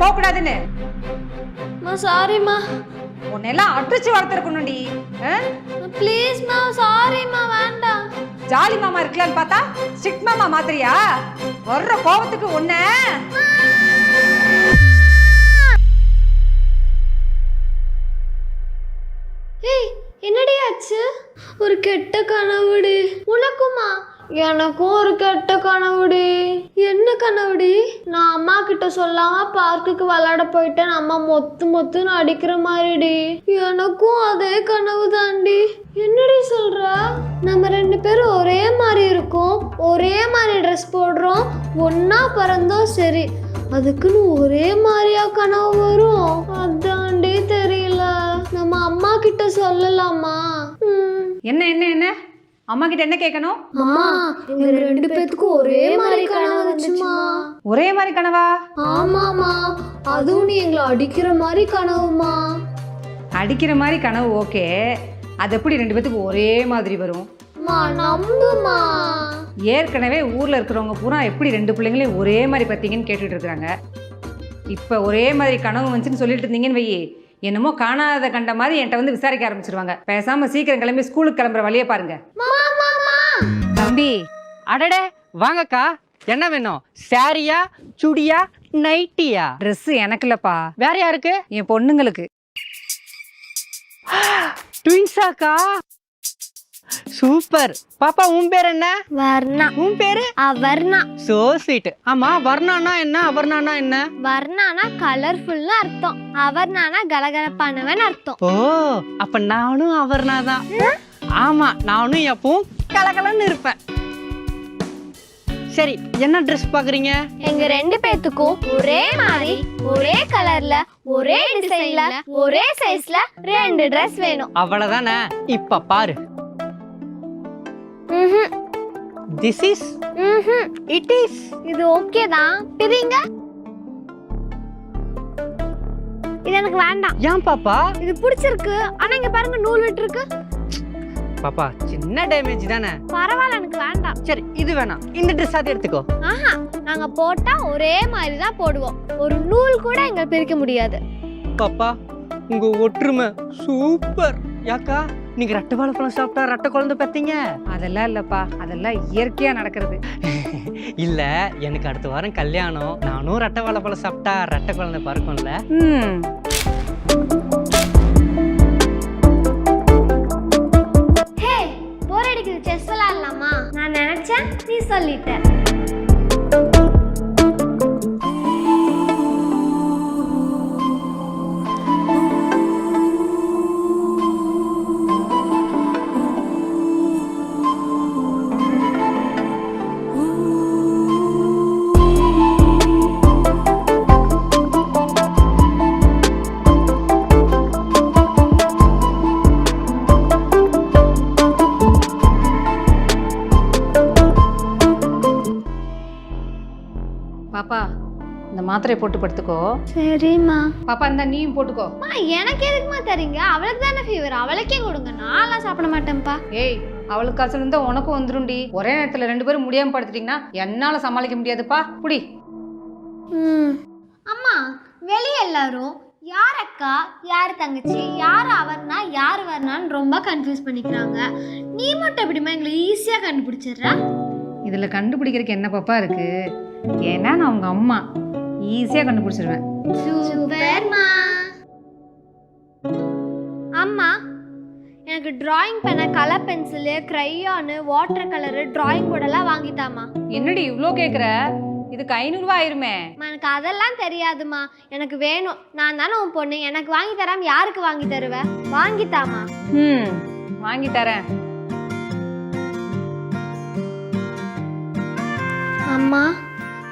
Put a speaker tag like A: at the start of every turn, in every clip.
A: போக கூடாதுன்னு.
B: சாரிம்மா.
A: உன்னெல்லாம் அடிச்சு வளர்த்துருக்கணும்டி.
B: ப்ளீஸ்மா, சாரிம்மா, வேண்டாம்.
A: ஜாலி மாமா இருக்கலான்னு பார்த்தா ஸ்ட்ரிக்ட் மாமா மாத்திரியா? வர்ற கோபத்துக்கு ஒண்ண.
B: ஏய், என்னடி ஆச்சு? ஒரு கெட்ட கனவுடி. உனக்குமா? எனக்கும் ஒரு கெட்ட கனவுடி. என்ன கனவுடி? நான் அம்மா கிட்ட சொல்லாம பார்க்குக்கு விளையாட போயிட்டேன். அம்மா மொத்து மொத்துன்னு அடிக்கிற மாதிரிடி. எனக்கும் அதே கனவு தாண்டி. என்னடி சொல்ற? நம்ம 2 பேரும் ஒரே மாதிரி இருக்கோம், ஒரே மாதிரி ட்ரெஸ் போடுறோம், ஒன்னா பிறந்தோம். சரி, அதுக்குன்னு ஒரே மாதிரியா கனவு வரும்? அதாண்டி தெரியல. நம்ம அம்மா கிட்ட சொல்லலாமா?
A: என்ன என்ன என்ன அம்மா கிட்ட என்ன கேட்கணும்?
B: அம்மா, எங்க 2 பேத்துக்கும் ஒரே மாதிரி கனவு வந்துச்சுமா.
A: ஒரே மாதிரி கனவா?
B: ஆமாமா, அதுவும் நீ எங்களை அடிக்கிற மாதிரி கனவுமா.
A: அடிக்கிற மாதிரி கனவு ஓகே, அது எப்படி 2 பேத்துக்கு ஒரே மாதிரி வரும்?
B: நம்புமா.
A: ஏற்கனவே ஊர்ல இருக்கிறவங்க பூரா எப்படி 2 பிள்ளைங்களையும் ஒரே மாதிரி பார்த்தீங்கன்னு கேட்டுட்டு இருக்காங்க. இப்ப ஒரே மாதிரி கனவு வந்துச்சுன்னு சொல்லிட்டு இருந்தீங்கன்னு வையே, என்னமோ காணாத கண்ட மாதிரி என்கிட்ட வந்து விசாரிக்க ஆரம்பிச்சிருவாங்க. பேசாம சீக்கிரம் கிளம்பி ஸ்கூலுக்கு கிளம்புற வழியே பாருங்க.
C: தம்பி, அடடே வாங்கக்கா, என்ன வேணும்? சாரியா, சுடியா, நைட்டியா?
A: ட்ரெஸ் எனக்கு இல்லப்பா,
C: வேற யாருக்கு?
A: என் பொண்ணுங்களுக்கு.
C: ட்வின்ஸாக்கா? சூப்பர். பாப்பா, உன் பேர் என்ன?
B: வர்ணா.
C: உன் பேரு?
B: அவர்ணா.
C: So sweet. ஆமா, வர்ணானா என்ன, அவர்ணானா என்ன?
B: வர்ணானா கலர்ஃபுல்னு அர்த்தம், அவர்ணானா கலகலப்பானவன் அர்த்தம்.
C: ஓ, அப்ப நானும் அவர்ணா தான். ஆமா, நானும் எப்பவும் கலகலன்னு இருப்பேன். சரி, என்ன ட்ரெஸ் பாக்குறீங்க?
B: எங்க 2 பேத்துக்கும் ஒரே மாதிரி, ஒரே கலர்ல, ஒரே டிசைன்ல, ஒரே சைஸ்ல 2 ட்ரெஸ் வேணும்.
C: அவ்வளவுதானே? இப்ப பாரு. This is it is.
B: இது ஓகே தான், பிரிங்க. இது எனக்கு வேண்டாம்.
C: ஏன் பாப்பா?
B: இது பிடிச்சிருக்கு, ஆனா இங்க பாருங்க நூல் விட்டு இருக்கு.
C: பாப்பா, சின்ன டேமேஜ் தானே.
B: பரவாயில்ல, எனக்கு வேண்டாம்.
C: சரி, இது வேணாம், இந்த ட்ரெஸ் அதை எடுத்துக்கோ.
B: ஆஹா, நாங்க போட்டா ஒரே மாதிரி தான் போடுவோம், ஒரு நூல் கூட எங்க பிரிக்க முடியாது.
C: பாப்பா, உங்க ஒற்றுமை சூப்பர். யாக்கா, நீங்க ரெட்டை வாழைப்பழம் சாப்பிட்டா ரெட்டை குழந்தை பெத்தீங்க?
A: அதெல்லாம் இல்லப்பா, அதெல்லாம் இயற்கையா நடக்கிறது.
C: இல்ல, எனக்கு அடுத்த வாரம் கல்யாணம், நானும் ரெட்டை வாழைப்பழம் சாப்பிட்டா ரெட்டை குழந்தை பிறக்கும்ல.
B: ஹே, போர் அடிக்குது, செஸ் விளையாடலாமா? நான் நினைச்சேன், நீ சொல்லிட்ட.
A: பாப்பா, இந்த மாத்திரை போட்டு படுத்துக்கோ.
B: சரிம்மா.
A: பாப்பா, இந்த நீயும் போட்டுக்கோ.
B: எனக்கு எதுக்குமா தரீங்க? அவளுக்கு தானே ஃபீவர், அவளுக்கே கொடுங்க. நான்லாம் சாப்பிட மாட்டேன்ப்பா.
A: ஏய், அவளுக்கு காசு இருந்தா உனக்கும் வந்துரும்டி. ஒரே நேரத்துல 2 பேரும் முடியாம படுத்துட்டீங்கன்னா என்னால சமாளிக்க முடியாதுப்பா. புடி.
B: அம்மா, வெளியே எல்லாரும் யார் அக்கா, யார் தங்கச்சி, யார் அவர்னா, யார் வர்ணான்னு ரொம்ப கன்ஃபியூஸ் பண்ணிக்கிறாங்க. நீ மட்டும் எப்படிமா எங்களை ஈஸியா கண்டுபிடிச்சிடுற?
A: இதுல கண்டுபிடிக்கிறதுக்கு என்ன பாப்பா இருக்கு? ஏன்னா நான் உங்க அம்மா, ஈஸியா கண்டுபிடிச்சிருவேன்.
B: சூப்பர்மா. அம்மா, எனக்கு டிராயிங் பண்ண colour pencil, crayon, water colour, drawing போர்டெல்லாம் வாங்கித்தாமா.
A: என்னடி இவ்ளோ கேக்குற? இதுக்கு 500 ரூபாய் ஆயிருமே.
B: எனக்கு அதெல்லாம் தெரியாதுமா, எனக்கு வேணும். நான் தானே உன் பொண்ணு, எனக்கு வாங்கி தராம யாருக்கு வாங்கி தருவ? வாங்கித்தாமா.
A: வாங்கி தரேன்.
B: அம்மா,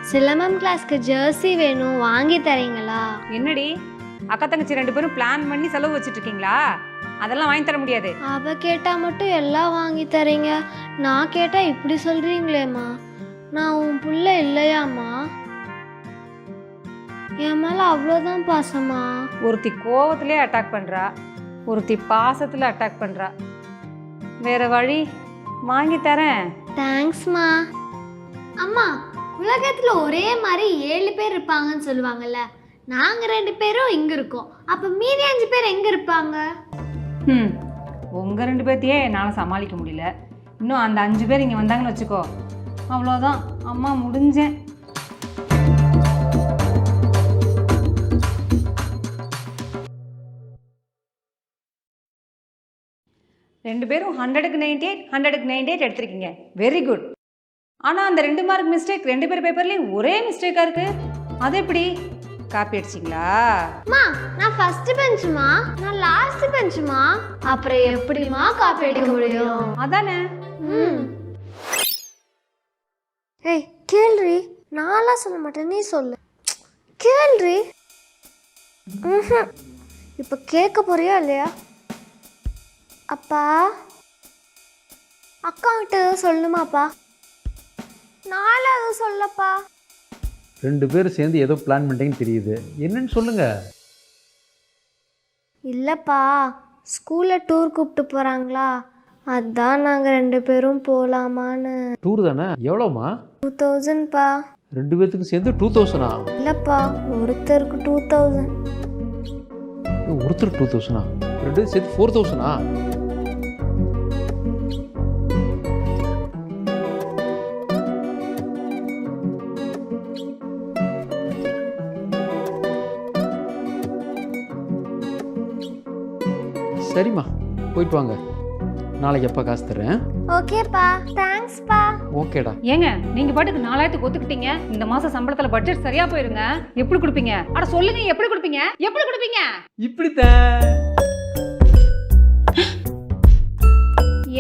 B: சிலம்பம் கிளாஸ்க்கு ஜெர்சி வேணும், வாங்கி தரீங்களா?
A: என்னடி, அக்கா தங்கச்சி 2 பேரும் பிளான் பண்ணி செலவு வச்சுட்டு இருக்கீங்களா? அதெல்லாம் வாங்கி தர முடியாது.
B: அவ கேட்டா மட்டும் எல்லாம் வாங்கி தரீங்க, நான் கேட்டா இப்படி சொல்றீங்களேம்மா. நான் உன் புள்ள இல்லையாம்மா? என் மேல அவ்வளோதான் பாசமா?
A: ஒருத்தி கோவத்திலே அட்டாக் பண்றா, ஒருத்தி பாசத்துல அட்டாக் பண்றா. வேற வழி, வாங்கி தரேன்.
B: தேங்க்ஸ்மா. அம்மா, உலகத்துல ஒரே மாதிரி 7 பேர் இருப்பாங்கன்னு சொல்லுவாங்கல்ல, நாங்கள் 2 பேரும் இங்கே இருக்கோம். அப்போ மீதி 5 பேர் எங்கே இருப்பாங்க?
A: உங்கள் 2 பேர்த்தையே என்னால் சமாளிக்க முடியல. இன்னும் அந்த 5 பேர் இங்கே வந்தாங்கன்னு வச்சுக்கோ, அவ்வளோதான், அம்மா முடிஞ்சேன். ரெண்டு பேரும் 100க்கு 98, 100க்கு 98 எடுத்திருக்கீங்க. Very good. ஆனால் அந்த 2 மார்க் மிஸ்டேக் 2 பேர் பேப்பர்லேயும் ஒரே மிஸ்டேக்காக இருக்குது. அது எப்படி? காப்பி அடிச்சிங்களா?
B: அம்மா, நான் ஃபர்ஸ்ட் பெஞ்சுமா, நான் லாஸ்ட் பெஞ்சுமா. அப்புறம் எப்படிமா காப்பி அடிக்க முடியும்?
A: அதானே.
B: ஏய் கேள்றி, நான்லாம் சொல்ல மாட்டேன், நீ சொல்லு. கேள்றி. இப்போ கேட்க போறியா இல்லையா? அப்பா, அக்கா கிட்ட எதுவும் சொல்லுமாப்பா? நானும் எதுவும் சொல்லப்பா.
D: 2 பேரும் சேர்ந்து ஏதோ பிளான் பண்ணிட்டீங்கன்னு தெரியுது. என்னன்னு சொல்லுங்க.
B: இல்லைப்பா, ஸ்கூலில் டூர் கூப்பிட்டு போகிறாங்களா, அதான் நாங்கள் 2 பேரும் போகலாமான்னு.
D: டூர் தானே? எவ்வளோமா?
B: 2000பா.
D: 2 பேர்த்துக்கு சேர்ந்து 2000ஆ?
B: இல்லைப்பா, ஒருத்தருக்கு 2000.
D: ஒருத்தர் 2000ஆ? 2 பேரும் சேர்த்து 4000ஆ? சரிம்மா, போயிட்டு வாங்க. நாளைக்கு எப்போ காசு தரேன்.
B: ஓகேப்பா, தேங்க்ஸ்ப்பா.
D: ஓகேடா.
A: ஏங்க நீங்கள் பாட்டுக்கு 4000க்கு ஒத்துக்கிட்டீங்க. இந்த மாதம் சம்பளத்தில் பட்ஜெட் சரியா போயிருங்க. எப்படி கொடுப்பீங்க? அட சொல்லுங்க, எப்படி கொடுப்பீங்க? எப்படி கொடுப்பீங்க?
D: இப்படித்தான்.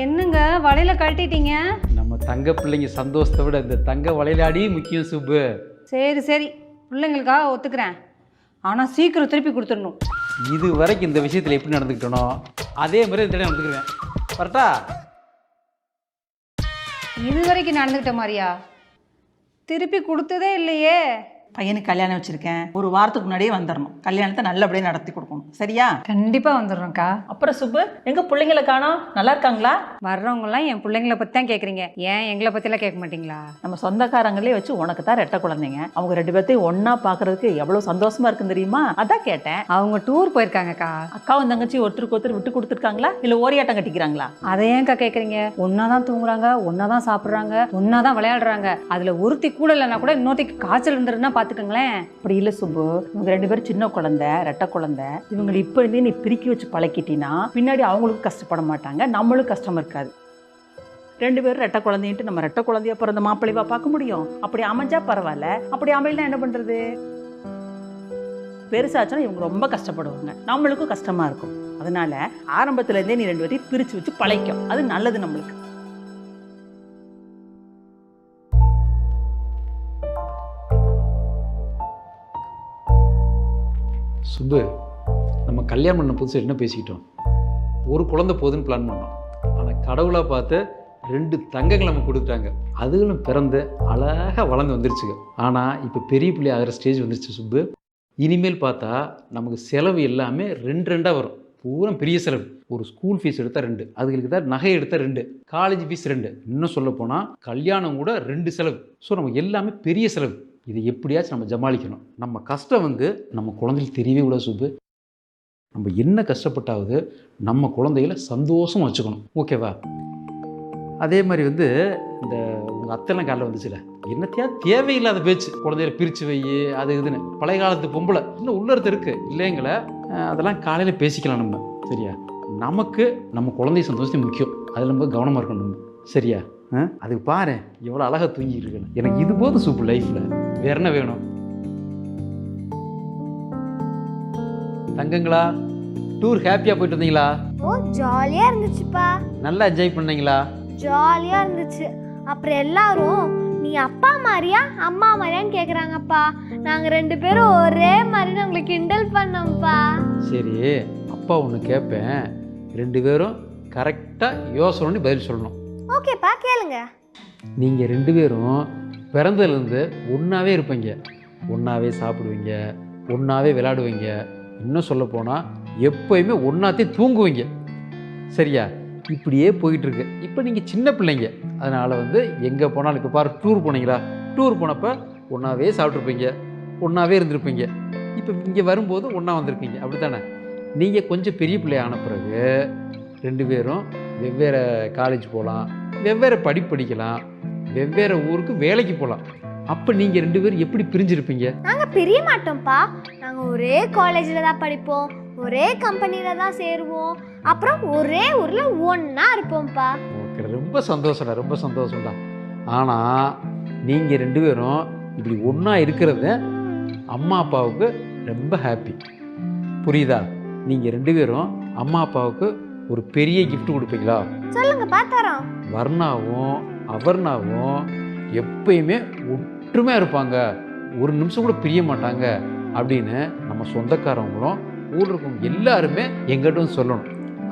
A: என்னங்க வலையில கழட்டிட்டீங்க?
D: நம்ம தங்க பிள்ளைங்க சந்தோஷத்தை விட இந்த தங்க வளையலாடி முக்கியம் சுப்பு.
A: சரி சரி, பிள்ளைங்களுக்காக ஒத்துக்கிறேன். ஆனால் சீக்கிரம் திருப்பி கொடுத்துடணும்.
D: இது வரைக்கும் இந்த விஷயத்தில் எப்படி நடந்துக்கிட்டனோ அதே மாதிரி இந்த இடம் நடந்துக்குவேன். கரெக்டா?
A: இது வரைக்கும் நடந்துக்கிட்ட மாதிரியா? திருப்பி கொடுத்ததே இல்லையே.
E: பையனுக்கு கல்யாணம் வச்சுருக்கேன், ஒரு வாரத்துக்கு முன்னாடியே வந்துடணும். கல்யாணத்தை நல்லபடியாக நடத்தி கொடுக்கணும். சரியா?
A: கண்டிப்பாக வந்துடுறோம்க்கா.
E: அப்புறம் சுப்பு, எங்கள் பிள்ளைங்களை காணோம்? நல்லா இருக்காங்களா?
A: வர்றவங்கலாம் என் பிள்ளைங்கள பற்றி தான் கேட்குறீங்க, ஏன் எங்களை பற்றிலாம் கேட்க மாட்டீங்களா?
E: நம்ம சொந்தக்காரங்களே வச்சு உனக்கு தான் ரெட்டை குழந்தைங்க. அவங்க 2 பேர்த்தையும் ஒன்றா பார்க்குறதுக்கு எவ்வளோ சந்தோஷமா இருக்குன்னு தெரியுமா? அதான் கேட்டேன்.
A: அவங்க டூர் போயிருக்காங்கக்கா.
E: அக்காவும் தங்கச்சி ஒருத்தருக்கு ஒருத்தர் விட்டு கொடுத்துருக்காங்களா, இல்லை ஓரியாட்டம் கட்டிக்கிறாங்களா?
A: அதை ஏன்க்கா கேட்குறீங்க? ஒன்றா தான் தூங்குறாங்க, ஒன்றா தான் சாப்பிட்றாங்க, ஒன்றா தான் விளையாடுறாங்க. அதில் ஒருத்தி கூட இல்லைன்னா கூட இன்னொருத்திக்கு காய்ச்சல் இருந்துருன்னா பார்த்துக்கங்களேன்.
E: அப்படி இல்லை சுப்பு, இவங்க 2 பேரும் சின்ன குழந்தை, ரெட்டை குழந்தை. இவங்களை இப்போ இருந்தே நீ பிரிக்கி வச்சு பழக்கிட்டீங்கன்னா பின்னாடி அவங்களுக்கும் கஷ்டப்பட மாட்டாங்க, நம்மளும் கஷ்டம் இருக்காது. 2 பேரும் ரெட்டை குழந்தைன்ட்டு நம்ம ரெட்டை குழந்தைய பிறந்த மாப்பிள்ளைவா பார்க்க முடியும்? அப்படி அமைஞ்சா பரவாயில்ல, அப்படி அமையலாம் என்ன பண்ணுறது? பெருசாச்சுன்னா இவங்க ரொம்ப கஷ்டப்படுவாங்க, நம்மளுக்கும் கஷ்டமா இருக்கும். அதனால ஆரம்பத்துலேருந்தே நீ 2 பேரையும் பிரித்து வச்சு பழைக்கும், அது நல்லது நம்மளுக்கு.
D: சுப்பு, நம்ம கல்யாணம் பண்ண புதுசு என்ன பேசிக்கிட்டோம்? ஒரு குழந்தை போதுன்னு பிளான் பண்ணோம். ஆனால் கடவுளாக பார்த்து 2 தங்கங்கள் நம்ம கொடுத்துட்டாங்க. அதுகளும் பிறந்து அழகாக வளர்ந்து வந்துருச்சுங்க. ஆனால் இப்போ பெரிய பிள்ளை ஆகிற ஸ்டேஜ் வந்துருச்சு சுப்பு. இனிமேல் பார்த்தா நமக்கு செலவு எல்லாமே 2 வரும். பூரா பெரிய செலவு. ஒரு ஸ்கூல் ஃபீஸ் எடுத்தால் 2, அதுகளுக்கு தான் நகை எடுத்தால் 2, காலேஜ் ஃபீஸ் 2, இன்னும் சொல்ல போனால் கல்யாணம் கூட 2 செலவு. ஸோ நமக்கு எல்லாமே பெரிய செலவு. இதை எப்படியாச்சும் நம்ம ஜமாளிக்கணும். நம்ம கஷ்டம் நம்ம குழந்தைகளுக்கு தெரியவே கூடாது சுப்பு. நம்ம என்ன கஷ்டப்பட்டாவது நம்ம குழந்தைகளை சந்தோஷமாக வச்சுக்கணும். ஓகேவா? அதே மாதிரி இந்த உங்கள் அத்தைலாம் காலையில் வந்துச்சுல, என்னத்தையா தேவையில்லாத பேச்சு, குழந்தைகளை பிரித்து வை அது இதுன்னு. பழைய காலத்து பொம்பளை இன்னும் உள்ளறது இருக்குது இல்லைங்கள, அதெல்லாம் காலையில் பேசிக்கலாம் நம்ம. சரியா? நமக்கு நம்ம குழந்தை சந்தோஷம் முக்கியம், அதில் நம்ம கவனமாக இருக்கணும் நம்ம. சரியா? அதுக்கு பாரு எவ்வளோ அழகாக தூங்கிட்டு இருக்கேன். எனக்கு இது போதும் சூப்பர் லைஃப்பில். வேற என்ன வேணும்? தங்கங்களா, டூர் ஹாப்பியாக போயிட்டு வந்தீங்களா?
B: ஓ, ஜாலியாக இருந்துச்சுப்பா.
D: நல்லா என்ஜாய் பண்ணீங்களா?
B: ஜாலியாக இருந்துச்சு. அப்புறம் எல்லாரும் நீ அப்பா மாதிரியா அம்மா மாதிரியான்னு கேட்குறாங்கப்பா. நாங்கள் 2 பேரும் ஒரே மாதிரி உங்களை கிண்டல் பண்ணோம்ப்பா.
D: சரி, அப்பா ஒன்று கேட்பேன், 2 பேரும் கரெக்டாக யோசனை பதில் சொல்லணும்.
B: ஓகேப்பா, கேளுங்க.
D: நீங்கள் 2 பேரும் பிறந்ததுலேருந்து ஒன்றாவே இருப்பீங்க, ஒன்றாவே சாப்பிடுவீங்க, ஒன்றாவே விளையாடுவீங்க, இன்னும் சொல்ல போனால் எப்போயுமே ஒன்றாத்தே தூங்குவீங்க. சரியா? இப்படியே போயிட்டுருக்கு. இப்போ நீங்கள் சின்ன பிள்ளைங்க, அதனால் எங்கே போனாலும் இப்போ பாரு, டூர் போனீங்களா, டூர் போனப்போ ஒன்றாவே சாப்பிட்ருப்பீங்க, ஒன்றாவே இருந்திருப்பீங்க. இப்போ இங்கே வரும்போது ஒன்றா வந்திருக்கீங்க அப்படி தானே? நீங்கள் கொஞ்சம் பெரிய பிள்ளை ஆன பிறகு 2 பேரும் வெவ்வேறு காலேஜ் போகலாம், வெவ்வேறு படிக்கலாம், வெவ்வேறு ஊருக்கு வேலைக்கு போகலாம். அப்போ நீங்கள் 2 பேரும் எப்படி பிரிஞ்சிருப்பீங்க?
B: நாங்கள் பிரிய மாட்டோம்ப்பா. நாங்கள் ஒரே காலேஜில் தான் படிப்போம், ஒரே கம்பெனியில் தான் சேருவோம், அப்புறம் ஒரே ஊரில் ஒன்றா இருப்போம்ப்பா.
D: ஓகே, ரொம்ப சந்தோஷம்டா, ரொம்ப சந்தோஷம்டா. ஆனால் நீங்கள் 2 பேரும் இப்படி ஒன்றா இருக்கிறது அம்மா அப்பாவுக்கு ரொம்ப ஹாப்பி. புரியுதா? நீங்கள் 2 பேரும் அம்மா அப்பாவுக்கு ஒரு பெரிய கிஃப்ட் கொடுப்பீங்களா?
B: சொல்லுங்க பார்த்தாரோம்.
D: வர்ணாவும் அவர்ணாவும் எப்பயுமே ஒற்றுமையாக இருப்பாங்க, ஒரு நிமிஷம் கூட பிரிய மாட்டாங்க அப்படின்னு நம்ம சொந்தக்காரவங்களும் ஊரில் இருக்கவங்க எல்லாருமே எங்கிட்ட சொல்லணும்.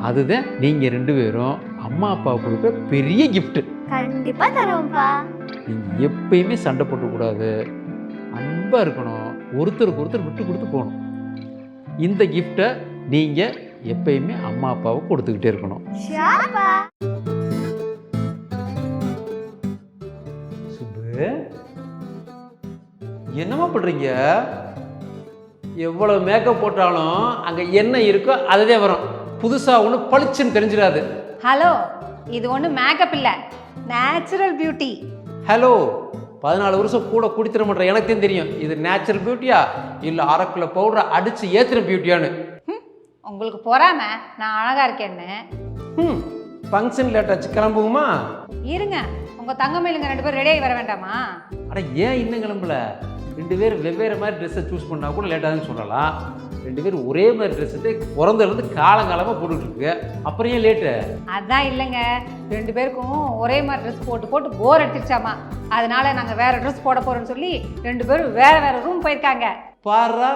D: அதுதான் நீங்கள் 2 பேரும் அம்மா அப்பாவுக்கு கொடுக்குற பெரிய கிஃப்ட்டு.
B: கண்டிப்பாக தரோம்ப்பா.
D: நீங்கள் எப்பயுமே சண்டை போட்டக்கூடாது, அன்பாக இருக்கணும், ஒருத்தருக்கு ஒருத்தர் விட்டு கொடுத்து போகணும். இந்த கிஃப்டை நீங்கள் எப்பயுமே அம்மா அப்பாவுக்கு கொடுத்துக்கிட்டே இருக்கணும்.
B: ஷியோர்ப்பா.
D: சுப்பு, என்னம்மா பண்ணுறீங்க? எவ்வளோ மேக்கப் போட்டாலும் அங்கே என்ன இருக்கோ அதுதான் வரும், புதுசாக ஒன்று பளிச்சுன்னு தெரிஞ்சிடாது.
A: ஹலோ, இது ஒன்றும் மேக்கப் இல்லை, நேச்சுரல் பியூட்டி.
D: ஹலோ, 14 வருஷம் கூட குடித்திர மாட்டேன், எனக்கு தெரியும் இது நேச்சுரல் பியூட்டியா இல்லை 1/2 கிலோ பவுடரை அடித்து ஏற்றுற பியூட்டியான்னு.
A: உங்களுக்கு பொறாம நான் அழகா இருக்கேன்னு.
D: ஃபங்க்ஷன் லேட் ஆச்சு, கிளம்புவோமா?
A: இருங்க, உங்கள் தங்கமயிலுங்க 2 பேரும் ரெடியாகி வர வேண்டாமா?
D: அட ஏன் இன்னும் கிளம்பல? 2 பேரும் வெவ்வேறு மாதிரி ட்ரெஸ்ஸை சூஸ் பண்ணால் கூட லேட்டாகுதுன்னு சொல்லலாம். 2 பேரும் ஒரே மாதிரி ட்ரெஸ்ஸு பிறந்ததுலேருந்து காலங்காலமாக போட்டுட்ருக்கு, அப்புறம் ஏன் லேட்டு?
A: அதான் இல்லைங்க, 2 பேருக்கும் ஒரே மாதிரி ட்ரெஸ் போட்டு போட்டு போர் அடிச்சிருச்சாமா. அதனால நாங்கள் வேறு ட்ரெஸ் போட போகிறோன்னு சொல்லி 2 பேரும் வேறு ரூம் போயிருக்காங்க.
D: பாரா,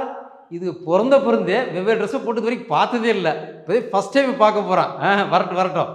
D: இது பிறந்தே வெவ்வேறு ட்ரெஸ்ஸை போட்டது வரைக்கும் பார்த்ததே இல்லை, இப்போ ஃபஸ்ட் டைம் பார்க்க போகிறான். வரட்டும் வரட்டும்.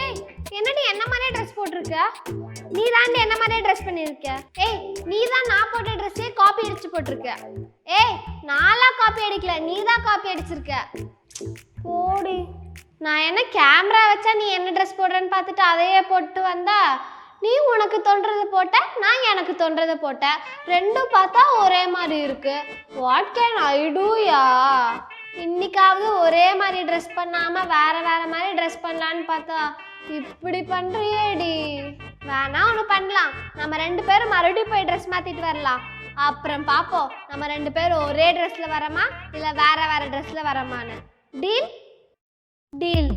B: ஏய், என்னடி என்ன மாதிரியே ட்ரெஸ் போட்டிருக்க? நீ தாண்டி என்ன மாதிரியே ட்ரெஸ் பண்ணியிருக்க. ஏய், நீ தான் நான் போட்ட ட்ரெஸ்ஸே காப்பி அடிச்சு போட்டிருக்க. ஏய், நான்லாம் காப்பி அடிக்கல, நீ தான் காப்பி அடிச்சிருக்க. போடி. நான் என்ன கேமரா வச்சா நீ என்ன ட்ரெஸ் போடுறேன்னு பார்த்துட்டு அதையே போட்டு வந்தா? நீ உனக்கு தோன்றதை போட்ட, நான் எனக்கு தோன்றதை போட்டேன், ரெண்டும் பார்த்தா ஒரே மாதிரி இருக்கு. வாட் கேன் ஐ டூ யா? இன்னைக்காவது ஒரே மாதிரி ட்ரெஸ் பண்ணாம வேற வேற மாதிரி ட்ரெஸ் பண்ணலான்னு பார்த்தா இப்படி பண்றியேடி. வேணா ஒன்று பண்ணலாம், நம்ம 2 பேரும் மறுபடியும் போய் ட்ரெஸ் மாத்திட்டு வரலாம். அப்புறம் பார்ப்போம் நம்ம 2 பேரும் ஒரே ட்ரெஸ்ல வரமா இல்லை வேற வேற ட்ரெஸ்ல வரமான்னு. டீல்? டீல்.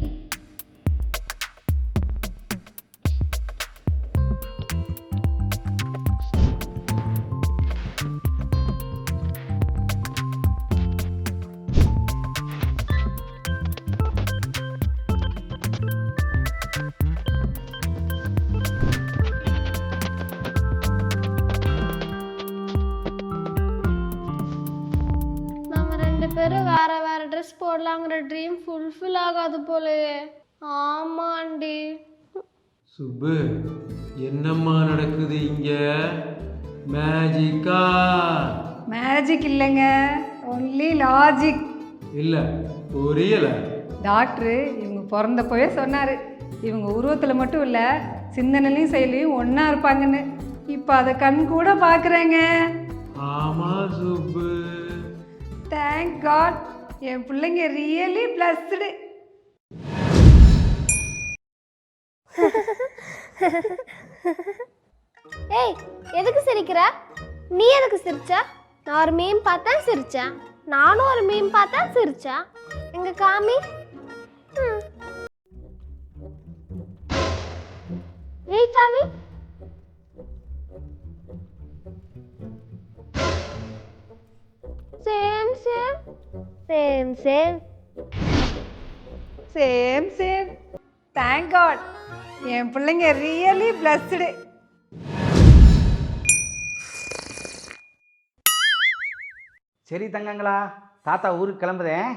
B: பேரும் வேற வேற ட்ரெஸ் போடலாங்கிற ட்ரீம் ஃபுல்ஃபில் ஆகாது போலயே. ஆமாண்டி.
D: சுப்பு, என்னம்மா நடக்குது இங்க? மேஜிக்கா?
A: மேஜிக் இல்லைங்க, ஒன்லி லாஜிக்.
D: இல்லை, புரியல.
A: டாக்டரு இவங்க பிறந்தப்பவே சொன்னார், இவங்க உருவத்தில் மட்டும் இல்லை சிந்தனையிலையும் செயலையும் ஒன்றா இருப்பாங்கன்னு. இப்போ அதை கண் கூட பார்க்குறேங்க.
D: ஆமா சுப்பு.
A: தேங்க் காட், என் பிள்ளைங்க ரியலி பிளஸ்டு.
B: ஏய், எதுக்கு சிரிக்கிற? நீ எதுக்கு சிரிச்ச? நான் ஒரு மீம் பார்த்தேன் சிரிச்சேன். நானும் ஒரு மீம் பார்த்தேன் சிரிச்சேன். எங்க காமி. ஏய் காமி. Same same same same
A: same same. Thank God, என் பிள்ளைங்க ரியலி பிளஸ்டு.
F: சரி தங்கங்களா, தாத்தா ஊருக்கு கிளம்புதேன்.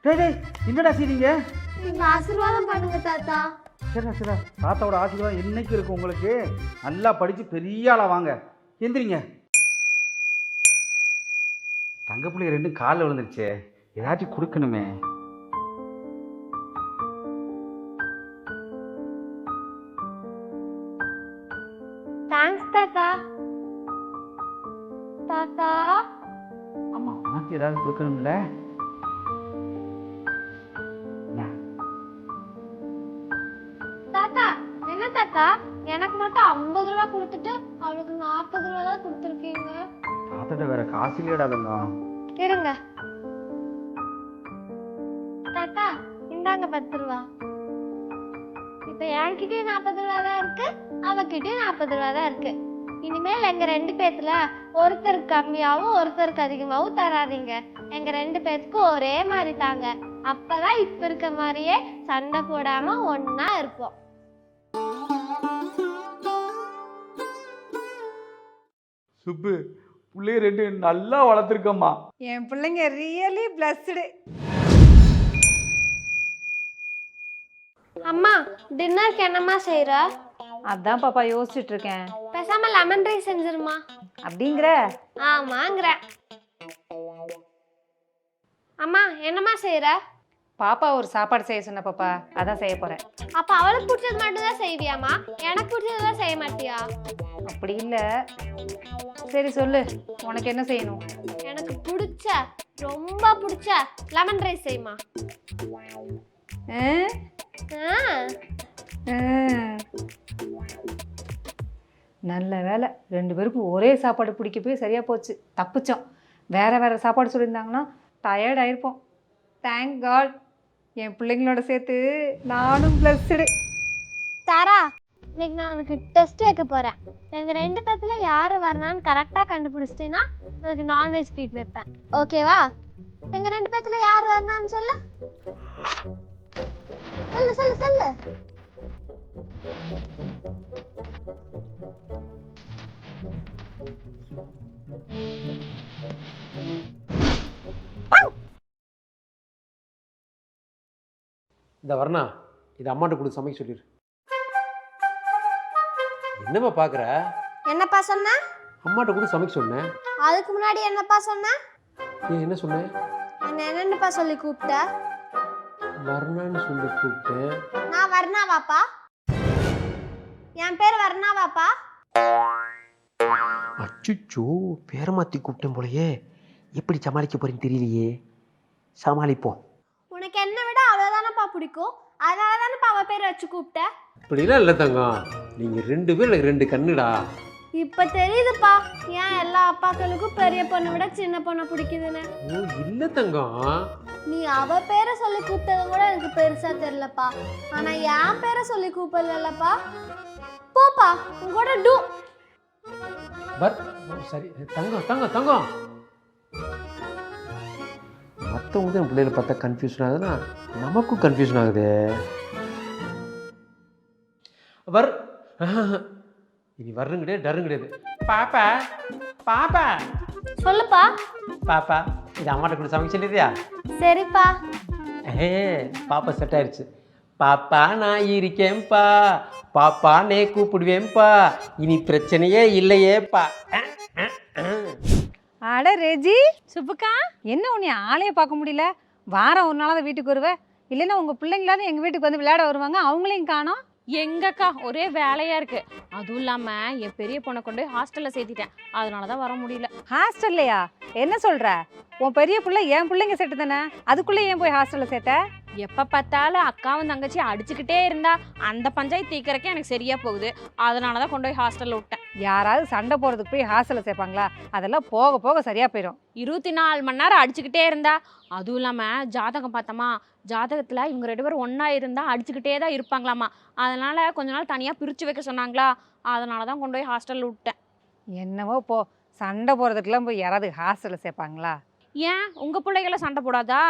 F: டேய் டேய், என்னடா செய்றீங்க?
B: நீங்க ஆசீர்வாதம் பண்ணுங்க தாத்தா.
F: சரிடா சரிடா, தாத்தாவோட ஆசீர்வாதம் என்னைக்கு இருக்கும் உங்களுக்கு. நல்லா படித்து பெரிய ஆளா வாங்க. எந்திரிங்க. தங்க பிள்ளைய 2 காலில் விழுந்துருச்சே, ஏதாச்சும் கொடுக்கணுமே.
B: தேங்க்ஸ் தாத்தா. தாத்தா
F: ஆமா, உனக்கு ஏதாவது கொடுக்கணும்ல.
B: தாத்தா என்ன தாத்தா, எனக்கு மட்டும் 50 ரூபா கொடுத்துட்டு அவளுக்கு 40 ரூபா தான் கொடுத்துருக்கீங்க.
F: தாத்தாட்ட வேற காசு இல்லையடா தங்கம்.
B: இருங்க தாத்தா, இந்தாங்க 10 ரூபா. இப்ப என்கிட்டயும் 40 ரூபா தான் இருக்கு, அவகிட்டயும் 40 ரூபா தான் இருக்கு. இனிமேல் எங்க 2 பேத்துல ஒருத்தருக்கு கம்மியாவும் ஒருத்தருக்கு அதிகமாவும் தராதீங்க. எங்க 2 பேத்துக்கும் ஒரே மாதிரி தாங்க. அப்பதான் இப்ப இருக்க மாதிரியே சண்டை போடாம ஒன்னா இருப்போம்.
F: சுப்பு, பிள்ளைய 2 நல்லா வளர்த்துருக்கம்மா.
A: என் பிள்ளைங்க ரியலி பிளஸ்டு.
B: அம்மா, டின்னருக்கு என்னம்மா செய்யற?
A: அதான் பாப்பா யோசிச்சுட்டு இருக்கேன்.
B: பேசாம லெமன் ரைஸ் செஞ்சிருமா.
A: அப்படிங்கிற?
B: ஆமாங்கிற. அம்மா என்னம்மா செய்யற?
A: பாப்பா ஒரு சாப்பாடு செய்ய சொன்ன பாப்பா, அதான் செய்ய போறேன்.
B: அப்ப அவளுக்கு பிடிச்சது மட்டும் தான் செய்வியாமா? எனக்கு பிடிச்சதெல்லாம் செய்ய மாட்டியா?
A: அப்படி இல்லை. சரி சொல்லு, உனக்கு என்ன செய்யணும்?
B: எனக்கு பிடிச்ச, ரொம்ப பிடிச்ச லெமன் ரைஸ் செய்யுமா.
A: ஆ?
B: ஆ,
A: ஆ. நல்ல வேலை, 2 பேருக்கும் ஒரே சாப்பாடு பிடிக்க போய் சரியா போச்சு, தப்பிச்சோம். வேற வேற சாப்பாடு சொல்லியிருந்தாங்கன்னா டயர்ட் ஆயிருப்போம். தேங்க் காட், என் பிள்ளைங்களோட சேர்த்து நானும் பிளஸ்டு.
B: தாரா, இன்னைக்கு நான் உனக்கு டெஸ்ட் வைக்க போறேன். எங்க 2 பேத்துல யாரு வரணும்னு கரெக்டா கண்டுபிடிச்சிட்டீங்கன்னா உனக்கு நான்வெஜ் ட்ரீட் வைப்பேன். ஓகேவா? எங்க 2 பேத்துல யாரு வரணும்னு சொல்லு. சொல்லு சொல்லு சொல்லு.
D: இந்த வர்ணா, இது அம்மாட்ட கொடுத்து சமைக்க சொல்லிடு. என்னம்மா பார்க்குற?
B: என்னப்பா சொன்ன?
D: அம்மாட்ட கொடுத்து சமைக்க சொன்னேன்.
B: அதுக்கு முன்னாடி என்னப்பா சொன்ன?
D: ஏன் என்ன சொன்னேன்?
B: என்ன என்னப்பா சொல்லி கூப்பிட்ட?
D: வர்ணான்னு சொல்லி கூப்பிட்டேன்.
B: நான் வர்ணாவாப்பா? என் பேர் வர்ணாவாப்பா?
G: அச்சுச்சோ, பேரை மாற்றி கூப்பிட்டேன் போலயே. எப்படி சமாளிக்க போறேன்னு தெரியலையே. சமாளிப்போம்.
B: உனக்கு என்ன விட அவ்வளோதானப்பா பிடிக்கும், அதனால தானப்பா அவ பேரை வச்சு கூப்பிட்ட.
D: இப்படிலாம் இல்லை தங்கம், நீங்கள் 2 பேர் எனக்கு 2 கண்ணுடா.
B: இப்ப தெரியுதுப்பா ஏன் எல்லா அப்பாக்களுக்கும் பெரிய பொண்ணை விட சின்ன பொண்ணை பிடிக்குதுன்னு.
D: ஓ இல்லை தங்கம்,
B: நீ அவ பேரை சொல்லி கூப்பிட்டது கூட எனக்கு பெருசா தெரியலப்பா. ஆனா என் பேரை சொல்லி கூப்பிடலப்பா. போப்பா, உங்களோட டூ.
D: சரி தங்கம் தங்கம் தங்கம். மற்றவங்க தான் பிள்ளைகளை பார்த்தா கன்ஃபியூஷன் ஆகுதுன்னா நமக்கும் கன்ஃபியூஷன் ஆகுது. இனி வர்றங்க கிடையாது, டருங்க கிடையாது. பாப்பா பாப்பா
B: சொல்லுப்பா.
D: பாப்பா, இது அம்மாட்ட கூட சமைக்க சொல்லியதியா?
B: சரிப்பா.
D: பாப்பா செட் ஆயிடுச்சு. பாப்பா நான் இருக்கேன்ப்பா, பாப்பா நே கூப்பிடுவேன்ப்பா, இனி பிரச்சனையே இல்லையேப்பா.
A: அட ரெஜி, சுப்புக்கா, என்ன உன்னை ஆளையே பார்க்க முடியல? வாரம் ஒரு நாளாவது வீட்டுக்கு வருவ, இல்லைன்னா உங்கள் பிள்ளைங்களாவது எங்கள் வீட்டுக்கு வந்து விளையாட வருவாங்க, அவங்களையும் காணோம்.
H: எங்கக்கா ஒரே வேலையா இருக்கு. அதுவும் இல்லாம என் பெரிய பொண்ணை கொண்டு போய் ஹாஸ்டல்ல சேர்த்திட்டேன், அதனாலதான் வர முடியல.
A: ஹாஸ்டல்லையா? என்ன சொல்ற? உன் பெரிய பிள்ளை என் பிள்ளைங்க செட்டு தானே, அதுக்குள்ளே ஏன் போய் ஹாஸ்டலில் சேர்த்த?
H: எப்ப பார்த்தாலும் அக்காவும் தங்கச்சி அடிச்சுக்கிட்டே இருந்தா அந்த பஞ்சாயத்து தீக்கிறக்கே எனக்கு சரியா போகுது, அதனாலதான் கொண்டு போய் ஹாஸ்டல்ல விட்டேன்.
A: யாராவது சண்டை போகிறதுக்கு போய் ஹாஸ்டலில் சேர்ப்பாங்களா? அதெல்லாம் போக போக சரியாக போயிடும்.
H: 24 மணி நேரம் அடிச்சுக்கிட்டே இருந்தா. அதுவும் இல்லாம ஜாதகம் பார்த்தோமா, ஜாதகத்துல இவங்க 2 பேரும் ஒன்னா இருந்தா அடிச்சுக்கிட்டே தான் இருப்பாங்களாமா. அதனால கொஞ்ச நாள் தனியா பிரிச்சு வைக்க சொன்னாங்களா, அதனாலதான் கொண்டு போய் ஹாஸ்டல்ல விட்டேன்.
A: என்னவோ போ, சண்டை போகிறதுக்கெல்லாம் போய் யாராவது ஹாஸ்டலில் சேர்ப்பாங்களா?
H: ஏன் உங்க பிள்ளைகளை சண்டை போடாதா?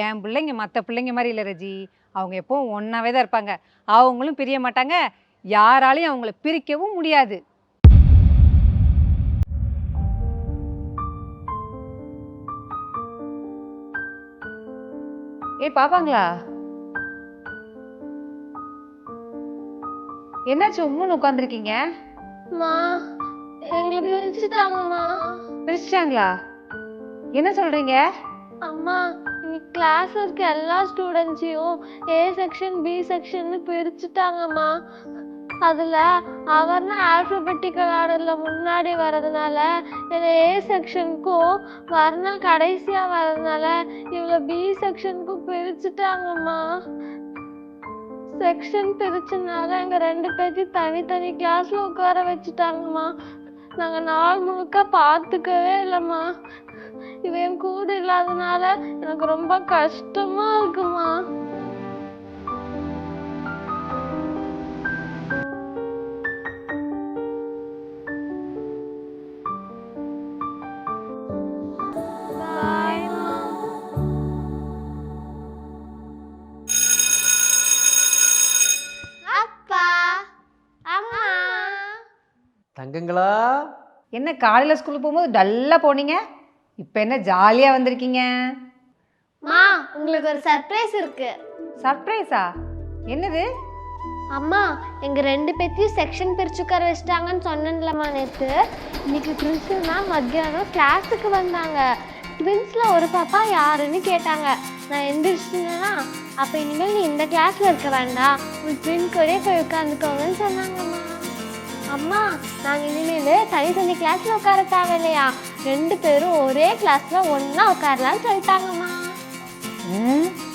A: என் பிள்ளைங்க மற்ற பிள்ளைங்க மாதிரி இல்லை ரெஜி, அவங்க எப்பவும் ஒன்றாவே தான் இருப்பாங்க. அவங்களும் பிரிய மாட்டாங்க, யாராலையும் அவங்கள பிரிக்கவும் முடியாது. பாப்பாங்களா, என்னாச்சு உம்முன்னு உட்காந்துருக்கீங்க?
B: மா, எங்களை பிரிச்சுட்டாங்கம்மா.
A: பிரிச்சிட்டாங்களா? என்ன சொல்றீங்க?
B: அம்மா, கிளாஸ்ல இருக்க எல்லா ஸ்டூடெண்ட்ஸையும் ஏ செக்ஷன் பி செக்ஷன் பிரிச்சுட்டாங்கம்மா. அதுல அவர்னா ஆல்பபெட்டிக்கல் ஆர்டர்ல முன்னாடி வர்றதுனால என்னை ஏ செக்ஷனுக்கும் வர்ணா கடைசியா வர்றதுனால இவளை பி செக்ஷனுக்கும் பிரிச்சுட்டாங்கம்மா. செக்ஷன் பிரிச்சதுனால எங்க 2 பேர்த்தையும் தனித்தனி கிளாஸ்ல உட்கார வச்சுட்டாங்கம்மா. நாங்க நாள் முழுக்க பார்த்துக்கவே இல்லைம்மா. இவன் கூட இல்லாதனால எனக்கு ரொம்ப கஷ்டமா இருக்குமா. அப்பா, அம்மா.
G: தங்கங்களா,
A: என்ன காலையில் ஸ்கூலுக்கு போகும்போது டல்லாக போனீங்க, இப்போ என்ன ஜாலியாக வந்திருக்கீங்க?
B: மா, உங்களுக்கு ஒரு சர்ப்ரைஸ் இருக்கு.
A: சர்ப்ரைஸா? என்னது?
B: அம்மா, எங்க 2 பேர்த்தையும் செக்ஷன் பிரிச்சு உட்கார வச்சிட்டாங்கன்னு சொன்னேன்லம்மா நேற்று. இன்னைக்கு பிரின்சிபல்னா மத்தியானம் கிளாஸுக்கு வந்தாங்க. ட்வின்ஸ்ல ஒரு பாப்பா யாருன்னு கேட்டாங்க. நான் எந்திரிச்சிட்டேன்னா, அப்போ இனிமேல் நீ இந்த கிளாஸ்ல இருக்க வேண்டாம், உன் ட்வின் கூட போய் உட்காந்துக்கோங்கன்னு சொன்னாங்கம்மா. அம்மா, நாங்கள் இனிமேல் தனித்தனி கிளாஸ்ல உட்கார தேவையில்லையா, 2 பேரும் ஒரே கிளாஸ்ல ஒன்னா உட்காரலான்னு சொல்லிட்டாங்கம்மா.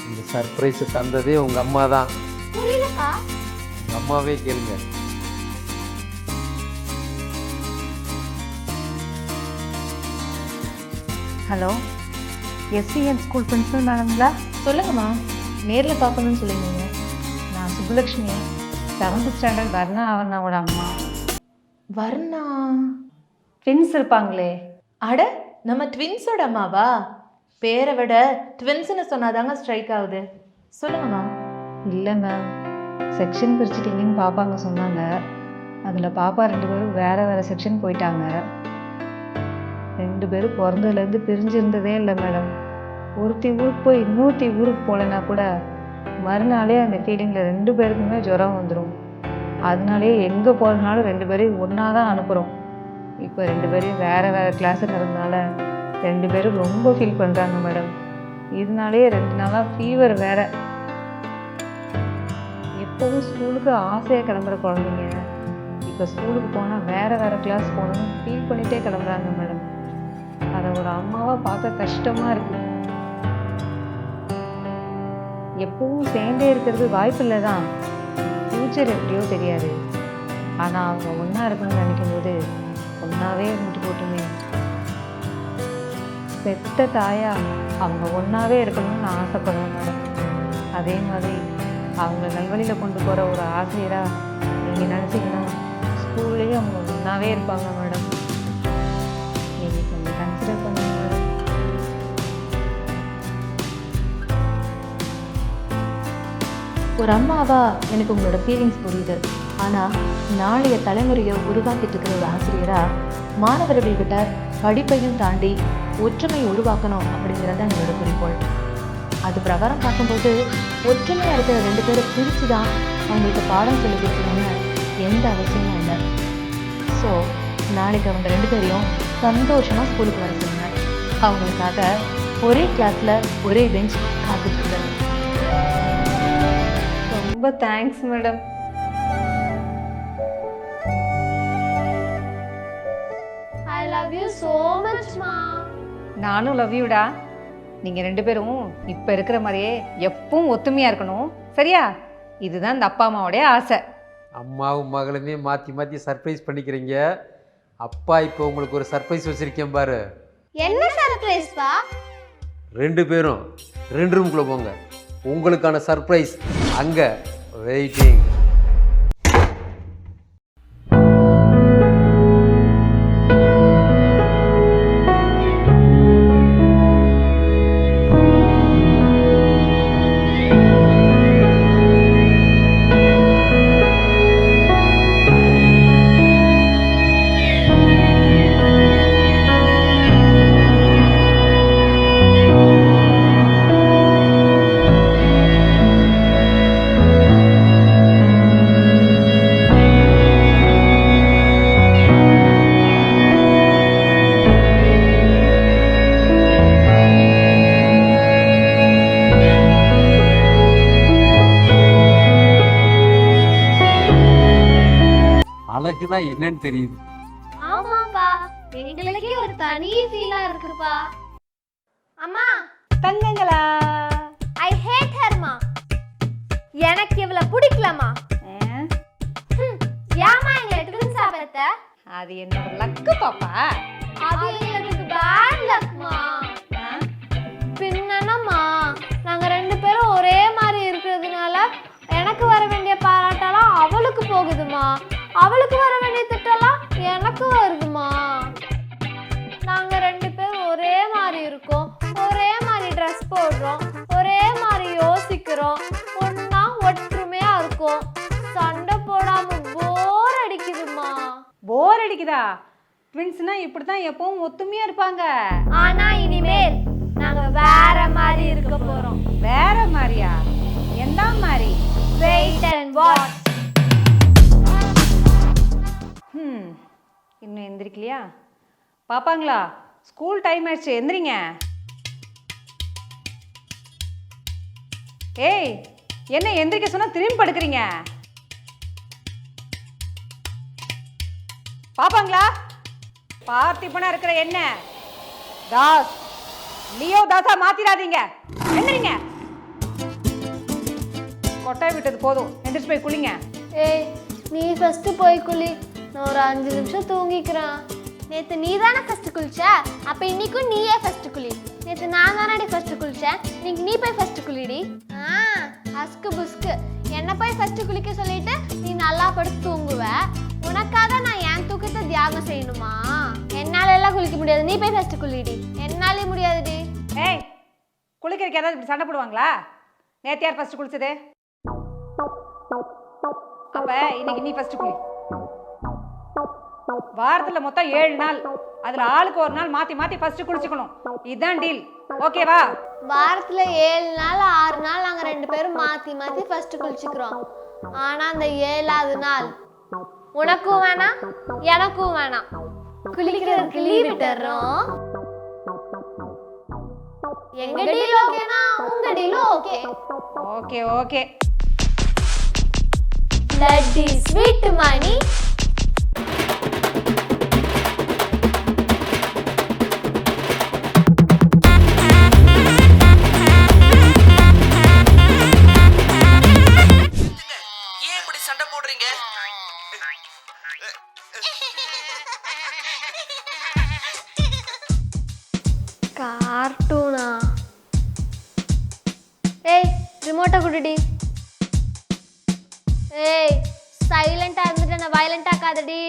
G: இந்த சர்ப்ரைஸ் தந்ததே உங்க அம்மா தான்.
B: புரியலக்கா?
G: உங்க அம்மாவே கேளுங்க.
A: ஹலோ, எஸ்சிஎன் ஸ்கூல் பிரின்சிபல் மேடம்ங்களா?
I: சொல்லுங்கம்மா, நேரில் பார்க்கணும்னு சொல்லியிருந்தீங்க.
A: நான் சுப்புலக்ஷ்மி, 7th ஸ்டாண்டர்ட் வர்ணா அவர்னாவோட அம்மா.
I: வர்ணா?
A: ட்வின்ஸ் இருப்பாங்களே.
I: அட, நம்ம ட்வின்ஸோட அம்மாவா? பேரை விட ட்வின்ஸ்னு சொன்னாதாங்க ஸ்ட்ரைக் ஆகுது. சொல்லுங்கம்மா.
A: இல்லை மேம், செக்ஷன் பிரிச்சுட்டீங்கன்னு பாப்பாங்க சொன்னாங்க. அதில் பாப்பா 2 பேரும் வேறு வேறு செக்ஷன் போயிட்டாங்க. 2 பேரும் பிறந்ததுலேருந்து பிரிஞ்சிருந்ததே இல்லை மேடம். ஒருத்தி ஊருக்கு போய் இன்னொருத்தி ஊருக்கு போகலன்னா கூட மறுநாளே அந்த ஃபீலிங்கில் 2 பேருக்குமே ஜுரம் வந்துடும். அதனாலே எங்கே போகிறதுனாலும் 2 பேரையும் ஒன்றா தான் அனுப்புகிறோம். இப்போ 2 பேரையும் வேறு வேறு கிளாஸுங்கிறதுனால 2 பேரும் ரொம்ப ஃபீல் பண்ணுறாங்க மேடம். இதனாலே 2 நாளாக ஃபீவர் வேறு. எப்போவும் ஸ்கூலுக்கு ஆசையாக கிளம்புற குழந்தைங்க இப்போ ஸ்கூலுக்கு போனால் வேறு வேறு கிளாஸ் போகணும்னு ஃபீல் பண்ணிகிட்டே கிளம்புறாங்க மேடம். அதை ஒரு அம்மாவாக பார்க்க கஷ்டமாக இருக்குது. எப்பவும் சேர்ந்தே இருக்கிறது வாய்ப்பில்லை தான், ஃப்யூச்சர் எப்படியோ தெரியாது. ஆனால் அவங்க ஒன்றா இருக்கணும்னு நினைக்கும் போது ஒன்றாவே இருந்துட்டு போட்டுமே. பெத்த தாயா அவங்க ஒன்றாவே இருக்கணும்னு நான் ஆசைப்படுவேன் மேடம். அதே மாதிரி அவங்க நல்வழியில் கொண்டு போகிற ஒரு ஆசிரியராக நீங்கள் நினச்சிங்கன்னா ஸ்கூல்லேயே அவங்க ஒன்றாவே இருப்பாங்க மேடம். நீங்கள் கொஞ்சம் கன்சிடர் பண்ணுங்க மேடம்.
I: ஒரு அம்மாவா எனக்கு உங்களோட ஃபீலிங்ஸ் புரியுது. ஆனால் நாளைய தலைமுறையை உருவாக்கிட்டு இருக்கிற ஒரு ஆசிரியராக மாணவர்கள்கிட்ட படிப்பையும் தாண்டி ஒற்றுமை உருவாக்கணும் அப்படிங்கிறது தான் என்னோட குறிக்கோள். அது பிரகாரம் பார்க்கும்போது ஒற்றுமையாக இருக்கிற 2 பேரை பிரித்து தான் அவங்களுக்கு பாடம் சொல்லி கொடுக்கணும்னு எந்த அவசியமும் இல்லை. ஸோ நாளைக்கு அவங்க 2 பேரையும் சந்தோஷமாக ஸ்கூலுக்கு வர சொல்லுங்க. அவங்களுக்காக ஒரே கிளாஸில் ஒரே பெஞ்ச் காத்துட்ருக்காங்க.
A: ரொம்ப thanks madam.
B: I love you so much, ma.
A: நானும் லவ் யூடா. நீங்கள் 2 பேரும் இப்போ இருக்கிற மாதிரியே எப்பவும் ஒத்துமையாக இருக்கணும், சரியா? இதுதான் இந்த அப்பா அம்மாவோடைய ஆசை.
G: அம்மாவும் மகளுமே மாற்றி மாற்றி சர்ப்ரைஸ் பண்ணிக்கிறீங்க. அப்பா இப்போ உங்களுக்கு ஒரு சர்ப்ரைஸ் வச்சுருக்கேன் பாரு.
B: என்ன சர்ப்ரைஸ் பா?
G: 2 பேரும் 2 ரூமுக்குள்ளே போங்க. உங்களுக்கான சர்ப்ரைஸ் அங்கே வெயிட்டிங்.
C: உனக்கு தான் என்னன்னு தெரியுது.
B: ஆமாப்பா, எங்களுக்கே ஒரு தனி ஃபீலா இருக்குப்பா. அம்மா,
A: தங்கங்களா
B: ஐ ஹேட் ஹர்மா. எனக்கு இவள பிடிக்கலமா. ஏமா எங்களை ட்வின்ஸ் ஆபத்த?
A: அது என்னோட லக்கு பாப்பா.
B: அது எங்களுக்கு பேட் லக்மா. பின்னமா நாங்க ரெண்டு பேரும் ஒரே மாதிரி இருக்கிறதுனால எனக்கு வர வேண்டிய பாராட்டெல்லாம் அவளுக்கு போகுதுமா, அவளுக்கு வர வேண்டிய திட்டெல்லாம் எனக்கு வருதுமா. நாங்க ரெண்டு பேரும் ஒரே மாதிரி இருக்கோம், ஒரே மாதிரி ட்ரெஸ் போடுறோம், ஒரே மாதிரி யோசிக்கிறோம், ஒன்னா ஒற்றுமையா இருக்கோம். சண்டை போடாம போர் அடிக்குதுமா.
A: போர் அடிக்குதா? ட்வின்ஸ்னா இப்படி தான் எப்பவும் ஒத்துமையா இருப்பாங்க.
B: ஆனா இனிமேல் நாங்க வேற மாதிரி இருக்க போறோம்.
A: வேற மாதிரியா? எந்த மாதிரி?
B: Wait and watch.
A: இன்னும் எந்திரிக்கலையா? பாப்பாங்களா, ஸ்கூல் டைம் ஆயிடுச்சு, எந்திரிங்க. ஏய், என்ன எந்திரிக்க சொன்னா திரும்பி படுக்கிறீங்க? பாப்பாங்களா, பார்த்திபனா இருக்கிற என்ன தாஸ் லியோ தாஸா மாத்திராதீங்க. எந்திரிங்க. கொட்டாய் விட்டது போதும், எந்திரிச்சு போய் குளிங்க.
B: ஏய், நீ ஃபர்ஸ்ட் போய் குளி, நான் ஒரு 5 நிமிஷம் தூங்கிக்கிறேன். நேத்து நீ தானே ஃபர்ஸ்ட் குளிச்ச, அப்ப இன்னைக்கும் நீயே ஃபர்ஸ்ட் குளி. நேத்து நான் தானடி ஃபர்ஸ்ட் குளிச்சேன், இன்னைக்கு நீ போய் ஃபர்ஸ்ட் குளிடி. அஸ்கு புஸ்கு என்ன போய் ஃபர்ஸ்ட் குளிக்க சொல்லிட்டு நீ நல்லா படுத்து தூங்குவ. உனக்காக நான் என் தூக்கத்தை தியாகம் செய்யணுமா? என்னால எல்லாம் குளிக்க முடியாது, நீ போய் ஃபர்ஸ்ட் குளிடி. என்னாலே முடியாதுடி.
A: ஏய், குளிக்கிறதுக்கு ஏதாவது இப்படி சண்டை போடுவாங்களா? நேத்து யார் ஃபர்ஸ்ட் குளிச்சது? அப்ப இன்னைக்கு நீ ஃபர்ஸ்ட் குளி. வாரத்துல மொத்தம் 7 நாள், அதுல ஆளுக்கு ஒரு நாள் மாத்தி மாத்தி ஃபர்ஸ்ட் குளிச்சுக்கணும். இதுதான் டீல், ஓகேவா?
B: வாரத்துல 7 நாள் 6 நாள் நாங்க ரெண்டு பேரும் மாத்தி மாத்தி ஃபர்ஸ்ட் குளிச்சுக்கிறோம். ஆனா அந்த 7ஆவது நாள் உனக்கும் வேணாம் எனக்கும் வேணாம், குளிக்கிறதுக்கு லீவ் விட்டுறோம். எங்க டீல் ஓகேனா உங்க டீல் ஓகே.
A: Okay okay.
B: லட்டி ஸ்வீட் மணி.
C: ஏன் இப்படி சண்டை போடுறீங்க?
B: கார்ட்டூனா? ஏய், ரிமோட்டை குடுடி. ஏய், சைலண்டா இருந்துட்டு என்ன வயலண்ட் ஆக்காதடி.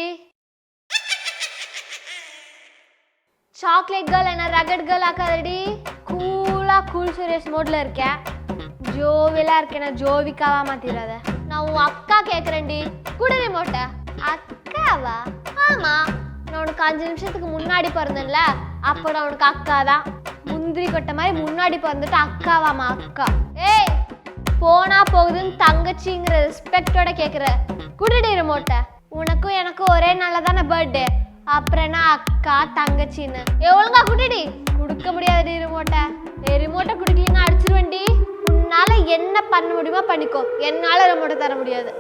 B: சாக்லேட் கேர்ள் என்ன ரகட் கேர்ள் ஆக்காதடி. கூலா கூல் சீரியஸ் மோட்ல இருக்கேன், ஜோவிலா இருக்கேன், ஜோவிக்காவா மாத்திராத. நான் உன் அக்கா கேக்குறேன்டி, குடு ரிமோட்டை. அக்காவா? ஆமா, நான் உனக்கு 5 நிமிஷத்துக்கு முன்னாடி பிறந்தேன்ல, அப்போ நான் உனக்கு அக்கா தான். முந்திரி கொட்டை மாதிரி முன்னாடி பிறந்துட்டு அக்காவாமா அக்கா. ஏய், போனா போகுதுன்னு தங்கச்சிங்கிற ரெஸ்பெக்டோட கேட்குற. குடுடி ரிமோட்டை. உனக்கும் எனக்கும் ஒரே நாளில் தானே பர்த்டே, அப்புறம் என்ன அக்கா தங்கச்சின்னு? ஒழுங்கா குடுடி. கொடுக்க முடியாதுடி ரிமோட்டை. ரிமோட்டை குடுக்கலன்னா அடிச்சிருவேன்டி. உன்னால என்ன பண்ண முடியுமோ பண்ணிக்கோ, என்னால ரிமோட்டை தர முடியாது.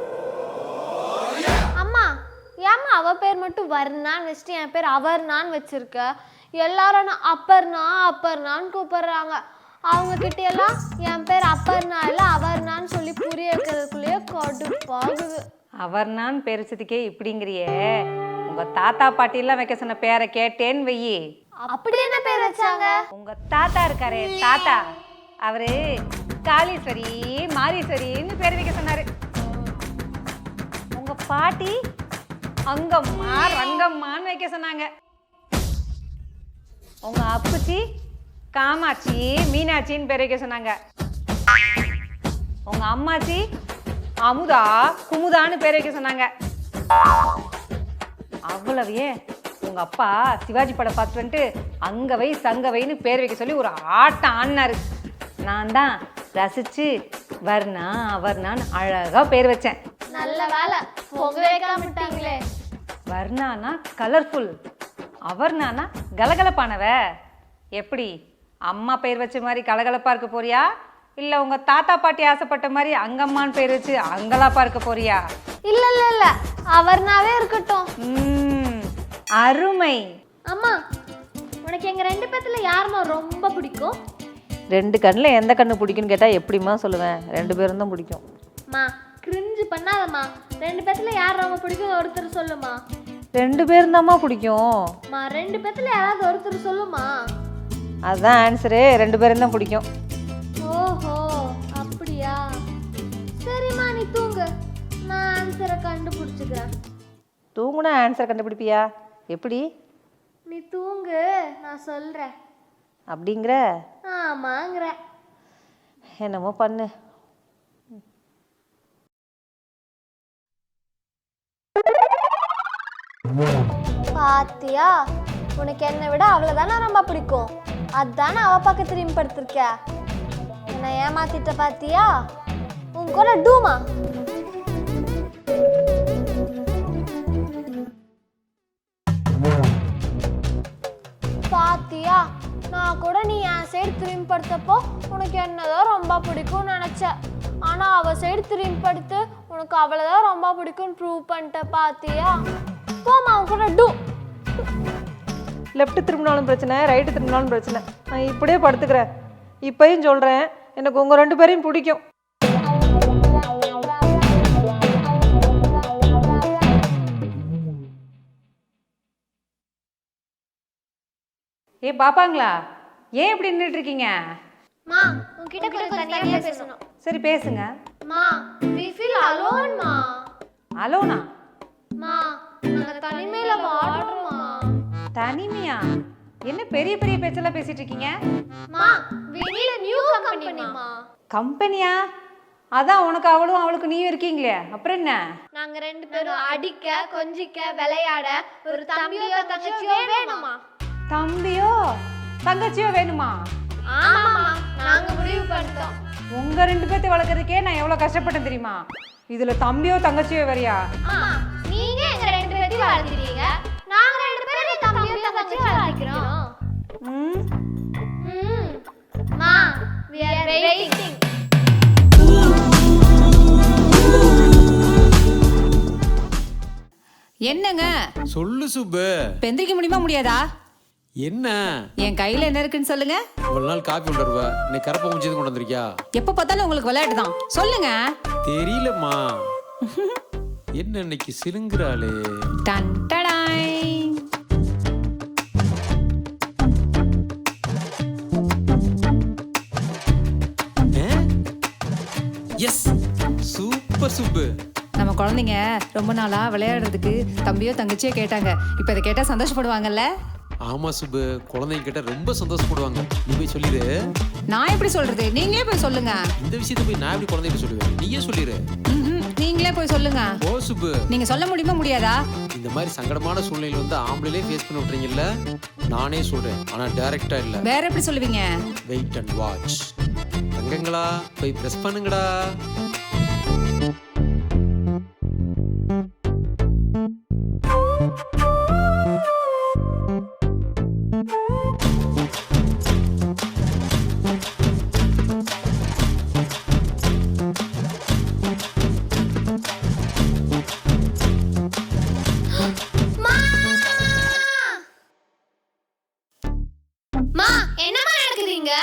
B: அம்மா, ஏம்மா அவ பேர் மட்டும் வர்ணான்னு வச்சுட்டு என் பேர் அவர்ணான்னு வச்சிருக்க? எல்லாரும் நான் அப்பர்ணா அப்பர்ணான்னு கூப்பிடுறாங்க. அவங்க கிட்ட எல்லாம் என் பேர் அப்பர்ணா இல்லை அவர்ணான்னு சொல்லி புரிய வைக்கிறதுக்குள்ளேயே கடுப்பாகுது.
A: அவர்னான்னு பேர் வச்சதுக்கே இப்படிங்கிறியே, உங்க தாத்தா பாட்டிலாம் வைக்க சொன்ன பேரை கேட்டேன்னு வெயி.
B: அப்படி என்ன பேர் வச்சாங்க?
A: உங்க தாத்தா இருக்காரே தாத்தா, அவரு காளீஸ்வரி மாரீஸ்வரின்னு பேர் வைக்க சொன்னாரு. உங்க பாட்டி அங்கம்மா ரங்கம்மான்னு வைக்க சொன்னாங்க. உங்க அப்புச்சி காமாட்சி மீனாட்சின்னு பேர் வைக்க சொன்னாங்க. உங்க அம்மாச்சி அமுதா குமுதான்னு பேர் வைக்க சொன்னாங்க. அவ்வளவையே உங்க அப்பா சிவாஜி படம் பார்த்துட்டு வந்துட்டு அங்கவை சங்கவைன்னு பேர் வைக்க சொல்லி ஒரு ஆட்டம் ஆடினாரு. நான் தான் ரசிச்சு வர்ணா அவர்ணான்னு அழகா பேர் வச்சேன்.
B: நல்ல வேலை பொங்க வைக்காம விட்டாங்களே.
A: வர்ணானா கலர்ஃபுல், அவர்ணானா கலகலப்பானவ. எப்படி அம்மா பேர் வச்ச மாதிரி கலகலப்பா இருக்க போறியா, இல்லை உங்க தாத்தா பாட்டி ஆசைப்பட்ட மாதிரி அங்கம்மான்னு பேர் வச்சு அங்கலாப்பா இருக்க போறியா?
B: இல்ல இல்ல இல்ல அவர்னாவே இருக்கட்டும்.
A: அருமை.
B: அம்மா உனக்கு எங்க 2 பேத்துல யாரும்மா ரொம்ப பிடிக்கும்?
I: 2 கண்ணில் எந்த கண்ணு பிடிக்குன்னு கேட்டால் எப்படிம்மா சொல்லுவேன்? 2 பேரும் தான் பிடிக்கும்.
B: மா கிரிஞ்சு பண்ணாதம்மா. 2 பேத்துல யார் ரொம்ப பிடிக்கும் ஒருத்தர் சொல்லுமா.
I: 2 பேரும் தான்மா பிடிக்கும்.
B: மா 2 பேத்துல யாராவது ஒருத்தர் சொல்லுமா.
I: அதுதான் ஆன்சரு, 2 பேரும் தான் பிடிக்கும்.
B: ஓஹோ அப்படியா? சரிம்மா நீ தூங்கு, நான் ஆன்சரை கண்டுபிடிச்சிக்கிறேன்.
I: தூங்குனா ஆன்சர் கண்டுபிடிப்பியா? எப்படி?
B: நீ தூங்கு, நான் சொல்றேன்.
I: அப்படிங்கிற?
B: ஆமாங்கிற.
I: என்னமோ பண்ணு.
B: பாத்தியா, உனக்கு என்னை விட அவ்வளோதானே ரொம்ப பிடிக்கும். அதானே அவ பக்கம் திரும்பி படுத்திருக்க. என்னை ஏமாத்திட்ட பாத்தியா? உன் கூட டூமா. பாத்தியா, நான் கூட நீ என் சைடு திரும்பி படுத்தப்போ உனக்கு என்னதான் ரொம்ப பிடிக்கும்னு நினைச்சேன். ஆனா அவ சைடு திரும்பி படுத்து உனக்கு அவ்வளோதான் ரொம்ப பிடிக்கும்னு ப்ரூவ் பண்ணிட்ட பாத்தியா? போமா அவன் கூட டூ.
I: லெஃப்ட் திரும்பினாலும் பிரச்சனை, ரைட்டு திரும்பினாலும் பிரச்சனை. நான் இப்படியே படுத்துக்கிறேன். இப்பயும் சொல்கிறேன், எனக்கு உங்கள் 2 பேரையும் பிடிக்கும்.
A: ஏ பாப்பாங்களா, ஏன் இப்படி நின்றுட்டு இருக்கீங்க?
B: மா உன்கிட்ட கொஞ்சம் தனியா பேசணும்.
A: சரி பேசுங்க.
B: மா we feel alone மா.
A: அலோனா?
B: மா நாங்க தனிமையில வாடுறோம் மா.
A: தனிமையா? என்ன பெரிய பெரிய பேச்செல்லாம் பேசிட்டு இருக்கீங்க?
B: மா we need a new company மா.
A: கம்பெனியா? அதான் உனக்கு அவளும் அவளுக்கு நீயும் இருக்கீங்களே, அப்புறம் என்ன?
B: நாங்க 2 பேரும் அடிக்க கொஞ்சிக்க விளையாட ஒரு தம்பியோ தங்கச்சியோ வேணுமா.
A: தம்பியோ தங்கச்சியோ வேணுமா?
B: ஆமாமா, நாங்க முடிவு பண்ணிட்டோம்.
A: உங்க 2 பேர்த்தை வளர்க்கறதுக்கே நான் எவ்வளவு கஷ்டப்பட்டேன் தெரியுமா? இதுல தம்பியோ தங்கச்சியோ வேறியா?
B: ஆமா, நீங்க எங்க 2 பேரையும் வளர்க்கிறீங்க, நாங்க 2 பேரும் தம்பியோ தங்கச்சியோ வளர்க்கிறோம். மா we are waiting.
A: என்னங்க
J: சொல்லு சுப்பு.
A: இப்ப எந்திரிக்க முடியுமா முடியாதா?
J: என்ன
A: என் கையில என்ன இருக்குன்னு சொல்லுங்க.
J: இவ்வளவு நாள் காப்பி கொண்டு வருவ, இன்னைக்கு கரப்பை முடிச்சது கொண்டு வந்திருக்கியா?
A: எப்ப பார்த்தாலும் உங்களுக்கு விளையாட்டு தான். சொல்லுங்க.
J: தெரியலம்மா. என்ன இன்னைக்கு சிலுங்குறாளே?
A: டன் டடாய்.
J: Yes, super Subbu.
A: நம்ம குழந்தைங்க ரொம்ப நாளா விளையாடுறதுக்கு தம்பியோ தங்கச்சியோ கேட்டாங்க. இப்ப இதை கேட்டா சந்தோஷப்படுவாங்கல்ல?
J: ஆமா சுப்பு, குழந்தைங்க கிட்ட ரொம்ப சந்தோஷப்படுவாங்க. நீ போய் சொல்லிடு.
A: நான் எப்படி சொல்றது? நீங்களே போய் சொல்லுங்க.
J: இந்த விஷயத்தை போய் நான் எப்படி குழந்தைகிட்ட சொல்லுவேன்? நீயே சொல்லிடு.
A: நீங்களே போய் சொல்லுங்க.
J: ஓ சுப்பு,
A: நீங்க சொல்ல முடியுமா முடியாதா?
J: இந்த மாதிரி சங்கடமான சூழ்நிலையில வந்து ஆம்பளையே ஃபேஸ் பண்ண விட்டுறீங்கல்ல? நானே சொல்றேன், ஆனா டைரக்டா இல்ல.
A: வேற எப்படி சொல்லுவீங்க?
J: Wait and watch. தங்கங்களா போய் பிரஸ் பண்ணுங்கடா.
B: மா என்னமா நடக்குதுங்க?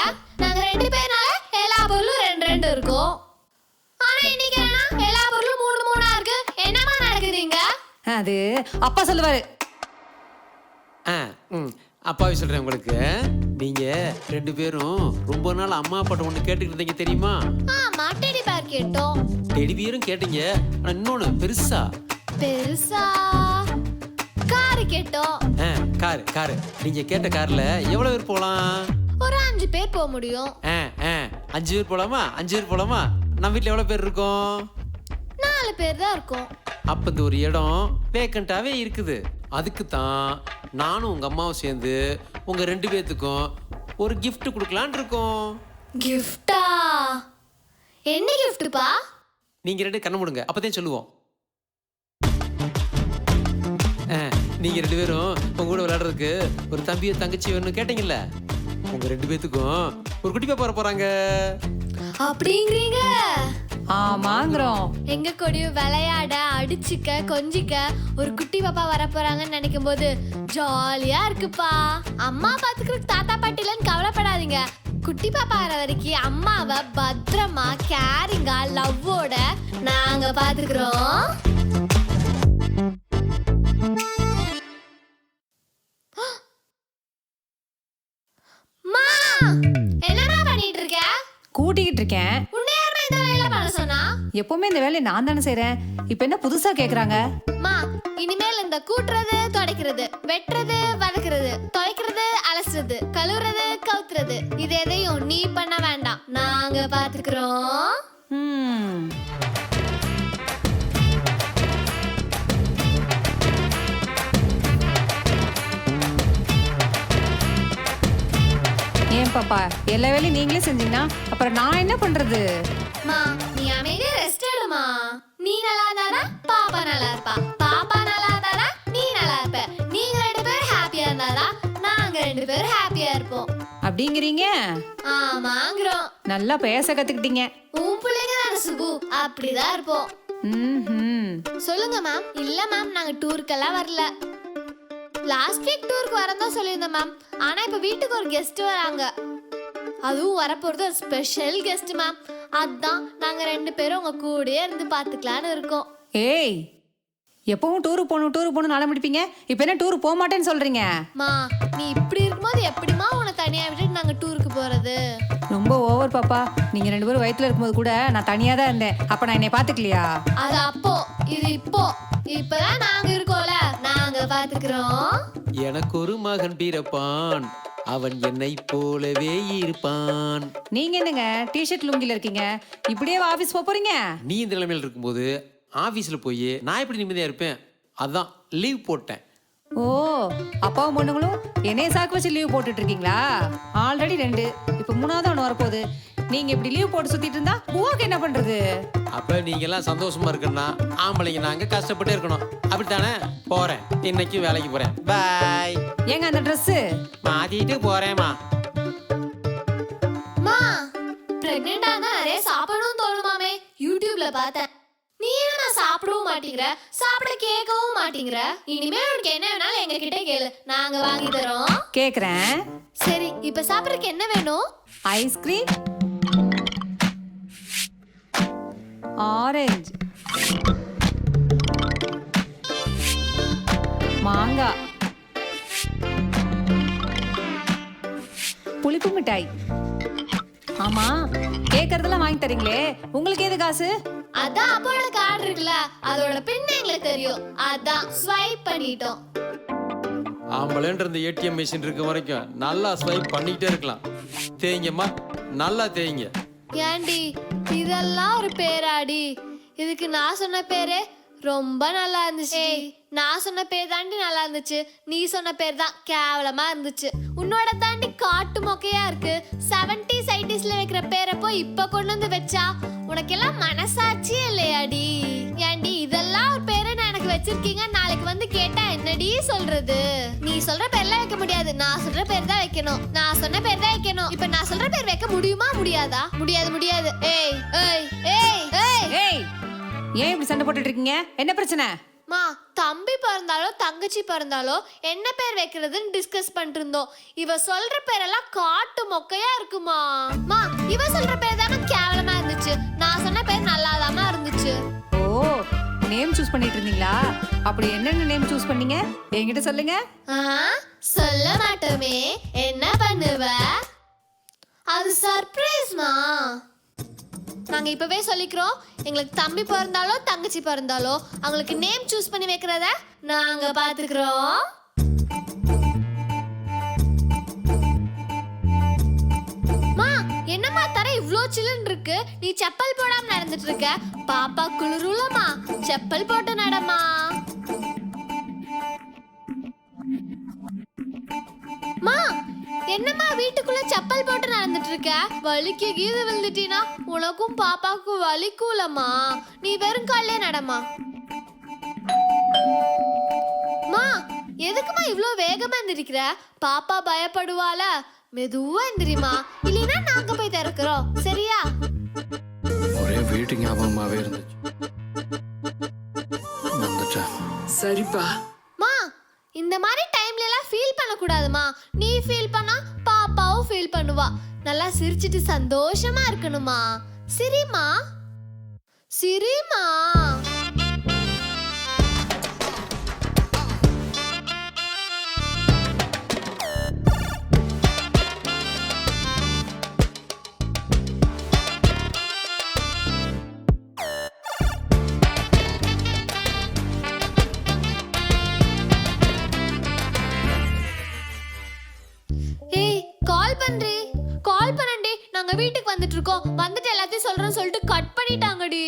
B: நாங்க 2 பேர்னால எல்லா பொருளும் 2 இருக்கும். ஆனா இன்னைக்கு என்ன எல்லா பொருளும் 3 இருக்கு. என்னமா நடக்குதுங்க?
A: அது அப்பா சொல்லுவாரு.
J: அப்பாவி சொல்றேன் உங்களுக்கு. நீங்க 2 பேரும் ரொம்ப நாள் அம்மா அப்பாட்ட ஒண்ணு கேட்டுக்கிட்டு இருந்தீங்க தெரியுமா?
B: ஆமா, டெடி பேர் கேட்டோம்.
J: டெடி பேரும் கேட்டீங்க, ஆனா இன்னொன்னு பெருசா
B: கார் கேட்டோம்.
J: Car car. நீங்க கேட்ட கார்ல எவ்வளவு பேர் போலாம்?
B: ஒரு 5 பேர் போக முடியும்.
J: 5 பேர் போலாமா? 5 பேர் போலாமா? நம்ம வீட்ல எவ்வளவு பேர் இருக்கோம்?
B: 4 பேர் தான் இருக்கும்.
J: அப்ப இந்த ஒரு இடம் வேக்கண்டாவே இருக்குது. அதுக்கு தான் நானும் உங்க அம்மாவும் சேர்ந்து உங்க 2 பேத்துக்கும் ஒரு gift கொடுக்கலான்னு இருக்கோம்.
B: கிஃப்டா? என்ன கிஃப்ட்ப்பா?
J: நீங்க 2 கண்ண மூடுங்க, அப்பதான் சொல்லுவோம். நீங்க 2 பேரும் உங்க கூட விளையாடுறதுக்கு ஒரு தம்பியோ தங்கச்சி வேணும்னு கேட்டீங்கல்ல? உங்க 2 பேத்துக்கும் ஒரு குட்டி பாப்பா வர போறாங்க.
B: அப்படிங்கிறீங்க?
A: ஆமாங்கிறோம்.
B: எங்க கூடயும் விளையாட, அடிச்சுக்க, கொஞ்சிக்க ஒரு குட்டி பாப்பா வர போறாங்கன்னு நினைக்கும் போது ஜாலியா இருக்குப்பா. அம்மா பாத்துக்கிறதுக்கு தாத்தா பாட்டிலன்னு கவலைப்படாதீங்க. குட்டி பாப்பா வர வரைக்கும் அம்மாவை பத்திரமா கேரிங்கா லவ்வோட நாங்க பாத்துக்கிறோம். என்னமா பண்ணிட்டு இருக்க?
A: கூட்டிக்கிட்டு இருக்கேன்.
B: உன்னை யாருமே இந்த வேலையில பண்ண சொன்னா?
A: எப்பவுமே இந்த வேலையை நான் தானே செய்றேன். இப்ப என்ன புதுசா கேக்குறாங்க?
B: மா, இனிமேல் இந்த கூட்டுறது, துடைக்கிறது, வெட்டுறது, வதக்குறது, துவைக்கிறது, அலசுறது, கழுவுறது, கவுத்துறது இது எதையும் நீ பண்ண வேண்டாம். நாங்க பாத்துக்கிறோம்.
A: ஏன் பாப்பா எல்லா வேலையும் நீங்களே செஞ்சீங்கன்னா அப்புறம் நான் என்ன பண்றது?
B: மா, நீ அமைதியா ரெஸ்ட் எடுமா. நீ நல்லா இருந்தானா பாப்பா நல்லா இருப்பா. பாப்பா நல்லா இருந்தானா நீ நல்லா இருப்ப. நீங்க 2 பேரும் ஹாப்பியா இருந்தாதான் நாங்க 2 பேரும் ஹாப்பியா இருப்போம்.
A: அப்படிங்கிறீங்க?
B: ஆமாங்கிறோம்.
A: நல்லா பேச கத்துக்கிட்டீங்க.
B: உன் பிள்ளைங்க தானே சுபு, அப்படிதான் இருப்போம். சொல்லுங்க மேம். இல்ல மேம், நாங்க டூருக்கெல்லாம் வரல. லாஸ்ட் வீக் டூருக்கு வரதான் சொல்லியிருந்தேன் மேம். ஆனா இப்ப வீட்டுக்கு ஒரு கெஸ்ட் வராங்க. அதுவும் வரப்போறது ஒரு ஸ்பெஷல் கெஸ்ட் மேம். அதான் நாங்க 2 பேரும் உங்க கூடயே இருந்து பாத்துக்கலான்னு இருக்கோம்.
A: ஏய், எப்பவும் டூரு போகணும் நாள முடிப்பீங்க. இப்போ என்ன டூர் போக மாட்டேன்னு சொல்றீங்க?
B: மா, நீ இப்படி இருக்கும்போது எப்படிமா உன்னை தனியா விட்டுட்டு நாங்க டூருக்கு போறது?
A: ரொம்ப ஓவர் பாப்பா. நீங்க 2 பேரும் வயித்துல இருக்கும்போது கூட நான் தனியா தான் இருந்தேன். அப்ப நான் என்னை பாத்துக்கலையா?
B: அது அப்போ, இது இப்போ. இப்பதான் நாங்க இருக்கோம்ல, நாங்க பாத்துக்கிறோம்.
J: எனக்கு ஒரு மகன் பிறப்பான், அவன் என்னை போலவே இருப்பான்.
A: நீங்க என்னங்க டிஷர்ட் லுங்கில இருக்கீங்க? இப்படியே ஆபீஸ் போறீங்க?
J: நீ இந்த நிலைமையில இருக்கும்போது ஆபீஸ்ல போய் நான் எப்படி நிம்மதியா இருப்பேன்? அதான் லீவ் போட்டேன்.
A: ஓ, அப்பாவும் பொண்ணுங்களும் என்னைய சாக்கு வச்சு லீவ் போட்டுட்டு இருக்கீங்களா? ஆல்ரெடி 2, இப்போ 3வது ஒன்று வரப்போகுது. நீங்க இப்படி லீவ் போட்டு சுத்திட்டு இருந்தா பூவாக்கு என்ன பண்றது?
J: அப்ப நீங்க எல்லாம் சந்தோஷமா இருக்கணும்னா ஆம்பளைங்க நாங்க கஷ்டப்பட்டே இருக்கணும். அப்படித்தானே? போறேன், இன்னைக்கு வேலைக்கு போறேன். பாய்.
A: ஏங்க அந்த ட்ரெஸ்
J: மாத்திட்டு போறேம்மா.
B: மா, பிரெக்னெண்டா இருந்தா நிறைய சாப்பிடணும்னு தோணுமாமே, யூடியூப்ல பார்த்தேன். நீ என்ன சாப்பிடவும் மாட்டேங்கிற, சாப்பிட கேட்கவும் மாட்டேங்கிற. இனிமே உனக்கு என்ன வேணாலும் எங்க கிட்ட கேளு, நாங்க வாங்கி தரோம்.
A: கேக்குறேன்.
B: சரி, இப்ப சாப்பிடறதுக்கு என்ன வேணும்?
A: ஐஸ்கிரீம், ஆரஞ்சு, மாங்காய், புளிப்பு மிட்டாய். ஆமா, கேக்குறதெல்லாம் வாங்கி தரீங்களே, உங்களுக்கு எது காசு?
B: அதான் அப்போட கார்டு இருக்குல்ல, அதோட பின் எங்களுக்கு தெரியும். அதான் ஸ்வைப் பண்ணிட்டோம்.
J: ஆம்பளைன்ற இந்த ஏடிஎம் மிஷின் இருக்க வரைக்கும் நல்லா ஸ்வைப் பண்ணிக்கிட்டே இருக்கலாம். தேய்ங்கம்மா, நல்லா தேய்ங்க.
B: ஏண்டி, இதெல்லாம் ஒரு பேராடி? இதுக்கு நான் சொன்ன பேரே ரொம்ப நல்லா இருந்துச்சு. நான் சொன்ன பேர் தாண்டி நல்லா இருந்துச்சு, நீ சொன்ன பேர் தான் கேவலமா இருந்துச்சு. உன்னோட தாண்டி காட்டு மொக்கையா இருக்கு. 70s 80sல வைக்கிற பேரை போய் இப்ப கொண்டு வந்து வச்சா உனக்கெல்லாம் மனசாட்சியே இல்லையாடி? ஏண்டி, இதெல்லாம் ஒரு பேரை நான் எனக்கு வச்சிருக்கீங்க, நாளைக்கு வந்து கேட்டா என்னடி சொல்றது? நீ சொல்ற பேர்லாம் வைக்க முடியாது, நான் சொல்ற பேர் தான் வைக்கணும். நான் சொன்ன பேர் தான் வைக்கணும். இப்ப நான் சொல்ற பேர் வைக்க முடியுமா முடியாதா? முடியாது, முடியாது. ஏய் ஏய் ஏய் ஏய்
A: ஏய், ஏன் இப்படி சண்டை போட்டுட்டு இருக்கீங்க? என்ன பிரச்சனை?
B: மா, தம்பி பிறந்தாலோ தங்கச்சி பிறந்தாலோ என்ன பேர் வைக்கிறதுன்னு டிஸ்கஸ் பண்ணிட்டு இருந்தோம். இவ சொல்ற பேரெல்லாம் காட்டு மொக்கையா இருக்குமா? மா, இவ சொல்ற பேர் தானே கேவலமா இருந்துச்சு, நான் சொன்ன பேர் நல்லாதாமா இருந்துச்சு.
A: ஓ, நேம் சூஸ் பண்ணிட்டு இருந்தீங்களா? அப்படி என்னென்ன நேம் சூஸ் பண்ணீங்க என்கிட்ட சொல்லுங்க.
B: சொல்ல மாட்டோமே, என்ன பண்ணுவ? அது சர்ப்ரைஸ்மா. நாங்க இப்பவே சொல்லிக்கிறோம், எங்களுக்கு தம்பி பிறந்தாலோ தங்கச்சி பிறந்தாலோ அவங்களுக்கு நேம் சூஸ் பண்ணி வைக்கிறத நாங்க பாத்துக்கிறோம். மா, என்னம்மா தர இவ்ளோ சில்லுன்னு இருக்கு? நீ செப்பல் போடாம நடந்துட்டு இருக்க. பாப்பா குளிருலமா, செப்பல் போட்டு நடமா. மா, என்னம்மா வீட்டுக்குள்ள செப்பல் போட்டு நடந்துட்டு இருக்க? வலிக்கு கீது விழுந்துட்டீனா உனக்கும் பாப்பாக்கும் வலிக்குலமா. நீ வெறும் காலே நடமா. மா, எதுக்குமா இவ்ளோ வேகமா எந்திரிக்கிற? பாப்பா பயப்படுவாள. மெதுவா எந்திரிமா, இல்லைன்னா நாங்க போய் திறக்கிறோம், சரியா?
K: ஒரே
J: வீட்டு ஞாபகமாகவே இருந்துச்சு. வந்துட்டேன்.
B: சரிப்பா. மா, இந்த மாதிரி டைம்ல எல்லாம் ஃபீல் பண்ண கூடாதுமா. நீ ஃபீல் பண்ணா பாப்பாவும் ஃபீல் பண்ணுவா. நல்லா சிரிச்சிட்டு சந்தோஷமா இருக்கணுமா. சிரிமா சிரிமா. கால் பண்ணண்டி. நாங்க வீட்டுக்கு வந்துட்டு இருக்கோம். வந்துட்டு எல்லாத்தையும் சொல்றேன்னு சொல்லிட்டு கட் பண்ணிட்டாங்கடி.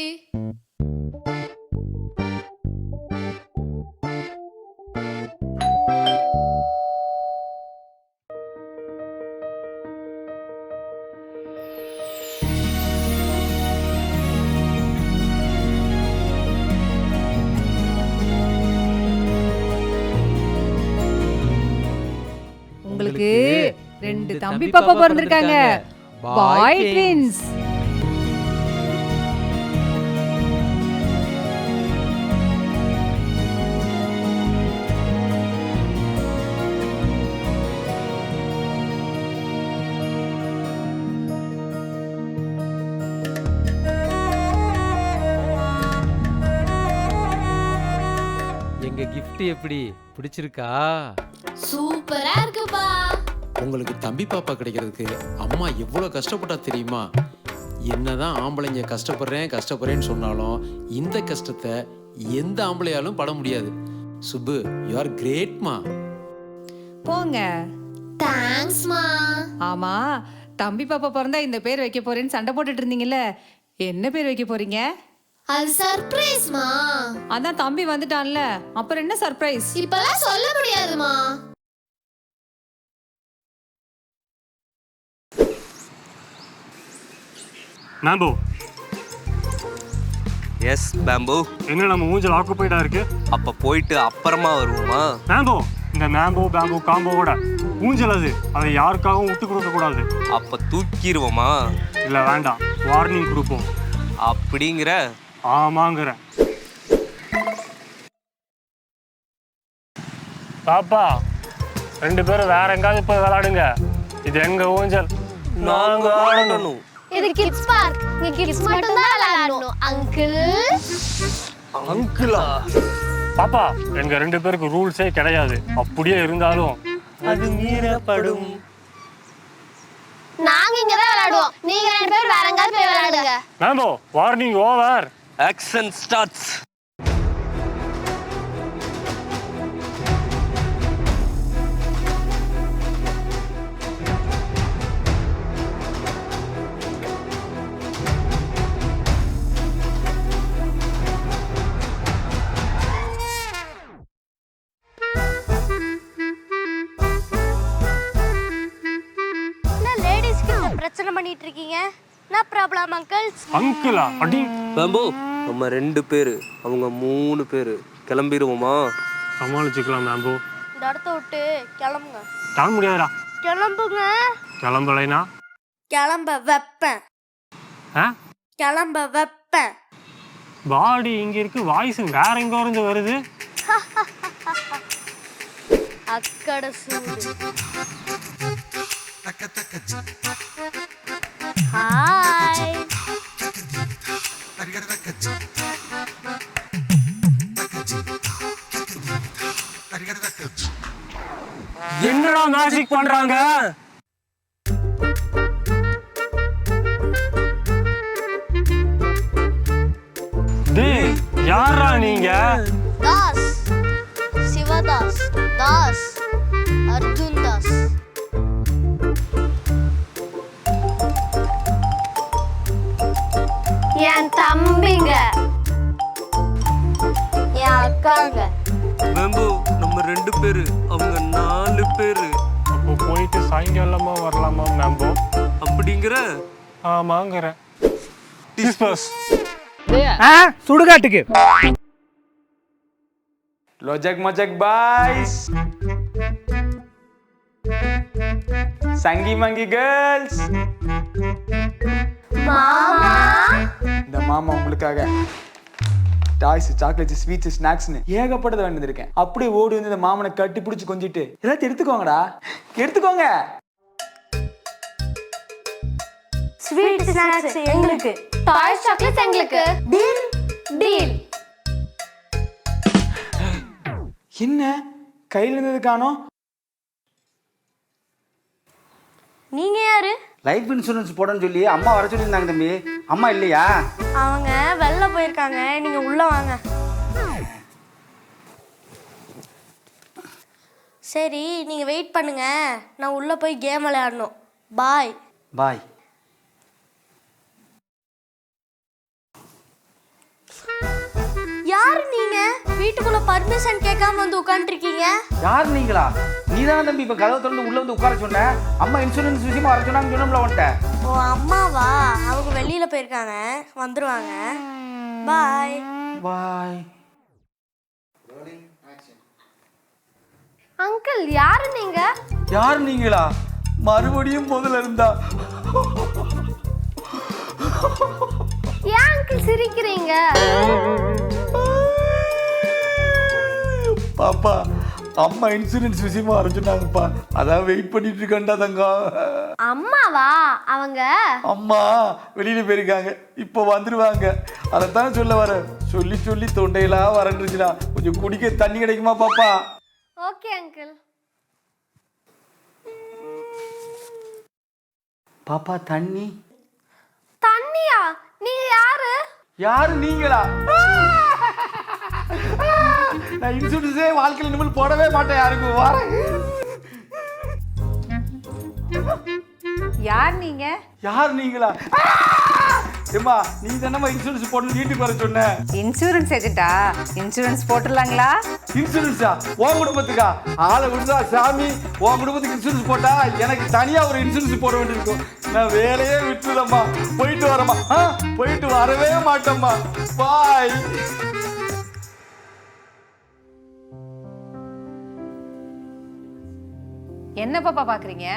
A: உங்களுக்கு 2 தம்பி பாப்பா பிறந்திருக்காங்க. பாய் ட்வின்ஸ்.
J: எங்க gift எப்படி பிடிச்சிருக்கா?
B: சூப்பரா இருக்குப்பா.
J: உங்களுக்கு தம்பி பாப்பா கிடைக்கிறதுக்கு அம்மா எவ்வளோ கஷ்டப்பட்டா தெரியுமா? என்னதான் ஆம்பளைங்க கஷ்டப்படுறேன்னு சொன்னாலும் இந்த கஷ்டத்தை எந்த ஆம்பளையாலும் பட முடியாது. சுப்பு, யூ ஆர் கிரேட்மா.
A: போங்க.
B: தேங்க்ஸ்மா.
A: ஆமா, தம்பி பாப்பா பிறந்தா இந்த பேர் வைக்க போறேன்னு சண்டை போட்டுட்டு இருந்தீங்கல்ல, என்ன பேர் வைக்க போறீங்க?
B: அது சர்ப்ரைஸ்மா.
A: அதான் தம்பி வந்துட்டான்ல, அப்புறம் என்ன சர்ப்ரைஸ்?
B: இப்பலாம் சொல்ல முடியாதுமா.
K: மேம்போ.
C: எஸ் பேம்பு.
K: என்ன நம்ம ஊஞ்சல் ஆக்குப்பைடா இருக்கு?
C: அப்ப போயிட்டு அப்புறமா வருவோமா?
K: மேம்போ, இந்த மேம்போ பேம்போ காம்போவோட ஊஞ்சல் அது. அதை யாருக்காகவும் விட்டு கொடுக்க கூடாது.
C: அப்ப தூக்கிடுவோமா?
K: இல்ல வேண்டாம், வார்னிங் கொடுப்போம்.
C: அப்படிங்கிற?
K: ஆமாங்கிற. பாப்பா, 2 பேரும் வேற எங்காவது போய் விளையாடுங்க. இது எங்க ஊஞ்சல், நாங்க ஆடணும்.
B: இது கிட்ஸ் பார்க். இங்க கிட்ஸ் மட்டும் தான் விளையாடணும். அங்கிள்.
K: அங்கிளா? பாப்பா, எங்க 2 பேருக்கு ரூல்ஸே கிடையாது. அப்படியே இருந்தாலும்
C: அது மீறப்படும்.
B: நாங்க இங்க தான் விளையாடுவோம். நீங்க 2 பேர் வேற எங்காவது போய் விளையாடுங்க.
K: Mambo, warning over.
C: Action starts.
B: பிரச்சனை பண்ணிட்டு இருக்கீங்க. என்ன ப்ராப்ளம் அங்கிள்ஸ்?
K: அங்கிளா? அடி
C: பேம்பு, நம்ம 2 பேரு, அவங்க 3 பேரு. கிளம்பிடுவோமா?
K: சமாளிச்சுக்கலாம் மேம்பு.
B: இந்த இடத்த விட்டு கிளம்புங்க.
K: கிளம்ப முடியாதுடா.
B: கிளம்புங்க.
K: கிளம்பலைனா
B: கிளம்ப வைப்பேன். கிளம்ப வைப்பேன்.
K: பாடி இங்க இருக்கு, வாய்ஸ் வேற எங்க இருந்து வருது?
B: அக்கட சூடு. ஹாய்.
K: என்னடா மேஜிக் பண்றாங்க? டேய், யாரா நீங்க?
B: தாஸ், சிவதாஸ், தாஸ், அர்ஜுன் தாஸ். என் தம்பிங்க, என் அக்காங்க.
C: மேம்பு, நம்ம 2 பேரு, அவங்க 4 பேரு.
K: அப்போ போயிட்டு சாயங்காலமா வரலாமா மேம்போ?
C: அப்படிங்கிற?
K: ஆமாங்கிற. டிஸ்பஸ்.
C: சுடுகாட்டுக்கு.
L: லோஜக் மொஜக் பாய்ஸ், சங்கி மங்கி கேர்ள்ஸ்,
B: மாமா.
L: இந்த மாமா உங்களுக்காக டாய்ஸ், சாக்லேட்ஸ், ஸ்வீட்ஸ், ஸ்நாக்ஸ்னு ஏகப்பட்டதை வாங்கி வந்திருக்கேன். அப்படியே ஓடி வந்து இந்த மாமனை கட்டி பிடிச்சி கொஞ்சிட்டு எல்லாத்தையும் எடுத்துக்கோங்கடா, எடுத்துக்கோங்க.
B: ஸ்வீட் ஸ்நாக்ஸ் எங்களுக்கு, டாய்ஸ் சாக்லேட்ஸ் எங்களுக்கு. Deal deal.
L: என்ன கையில் இருந்தது காணோம்?
B: நீங்க யாரு?
F: லைஃப் இன்சூரன்ஸ் போடணும்னு சொல்லி அம்மா வர சொல்லியிருந்தாங்க தம்பி. அம்மா இல்லையா?
B: அவங்க வெளில போயிருக்காங்க, நீங்க உள்ள வாங்க. சரி, நீங்க வெயிட் பண்ணுங்க, நான் உள்ள போய் கேம் விளையாடணும். பாய்.
F: பாய்.
B: யாரு நீங்க? வீட்டுக்குள்ள பர்மிஷன் கேட்காம வந்து உட்காந்துருக்கீங்க.
F: யார் நீங்களா? நீ தானே தம்பி இப்போ கதவை திறந்து உள்ள வந்து உட்கார சொன்ன. அம்மா இன்சூரன்ஸ் விஷயமா வர சொன்னாங்க, சொன்னோம்ல வந்துட்டேன்.
B: ஓ அம்மாவா? அவங்க வெளியில போயிருக்காங்க, வந்துருவாங்க. பாய்.
F: பாய்.
B: அங்கிள், யாரு நீங்க?
F: யார் நீங்களா? மறுபடியும் முதல்ல இருந்தா.
B: ஏன் அங்கிள் சிரிக்கிறீங்க?
F: பாப்பா, அம்மா இன்சூரன்ஸ் விஷயமா வர சொன்னாங்கப்பா, அதான் வெயிட் பண்ணிட்டு இருக்கேன்டா தங்கம்.
B: அம்மாவா? அவங்க
F: அம்மா வெளியில போயிருக்காங்க, இப்போ வந்துருவாங்க. அதைத்தான் சொல்ல வர. சொல்லி சொல்லி தொண்டையெல்லாம் வரண்டுச்சுனா கொஞ்சம் குடிக்க தண்ணி கிடைக்குமா பாப்பா?
B: Okay uncle.
F: பாப்பா தண்ணி.
B: தண்ணியா? நீங்க யாரு?
F: யாரு நீங்களா? நான் இன்சூரன்ஸே வாழ்க்கையில் இனிமேல் போடவே மாட்டேன் யாருக்கும். வரேன்.
A: யார் நீங்க?
F: யார் நீங்களா? ஏம்மா, நீ தானம்மா இன்சூரன்ஸ் போட்டு வீட்டுக்கு வர சொன்ன.
A: இன்சூரன்ஸ் ஏஜென்ட்டா? இன்சூரன்ஸ் போட்டுடலாங்களா?
F: இன்சூரன்ஸா? உன் குடும்பத்துக்கா? ஆளை விடுதா சாமி. உன் குடும்பத்துக்கு இன்சூரன்ஸ் போட்டா எனக்கு தனியா ஒரு இன்சூரன்ஸ் போட வேண்டியிருக்கும். நான் வேலையே விட்டுதம்மா. போயிட்டு வரேம்மா. போயிட்டு வரவே மாட்டேம்மா. பாய்.
A: என்ன பாப்பா பாக்குறீங்க?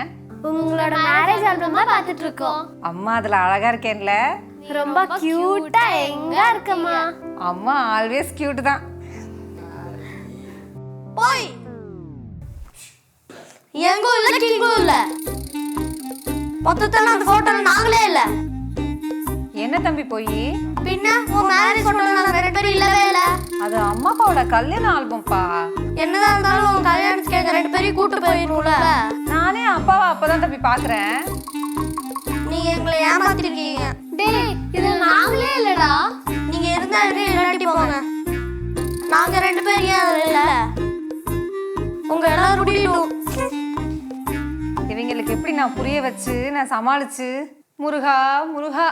B: உங்களோட மேரேஜ் ஆல்பம் தான் பார்த்துட்டு இருக்கோம்.
A: அம்மா அதுல அழகா இருக்கேன்ல?
B: ரொம்ப கியூட்டா எங்க இருக்கமா?
A: அம்மா ஆல்வேஸ் கியூட் தான்.
B: போய் எங்க இல்ல கிங்கோ இல்ல. மொத்தத்துல அந்த போட்டோல நாங்களே இல்ல.
A: என்ன தம்பி போய்?
B: பின்ன உன் மேரேஜ் போட்டோல நாங்க ரெண்டு பேரும் இல்லவே இல்ல.
A: அது அம்மா அப்பாவோட கல்யாண ஆல்பம்பா.
B: என்னதான் இருந்தாலும் உன் கல்யாணத்துக்கு எங்க ரெண்டு பேரையும் கூட்டு போயிருக்கணும்ல.
A: நானே அப்பாவை அப்பதான் தம்பி பாக்குறேன்.
B: நீங்க எங்களை ஏமாத்திருக்கீங்க. டேய், இது நாங்களே இல்லடா. நீங்க இருந்தா இல்லாட்டி போங்க. நாங்க ரெண்டு பேரும் ஏன் இல்ல? உங்க எல்லாரும் முடியணும்.
A: இவங்களுக்கு எப்படி நான் புரிய வச்சு நான் சமாளிச்சு? முருகா முருகா.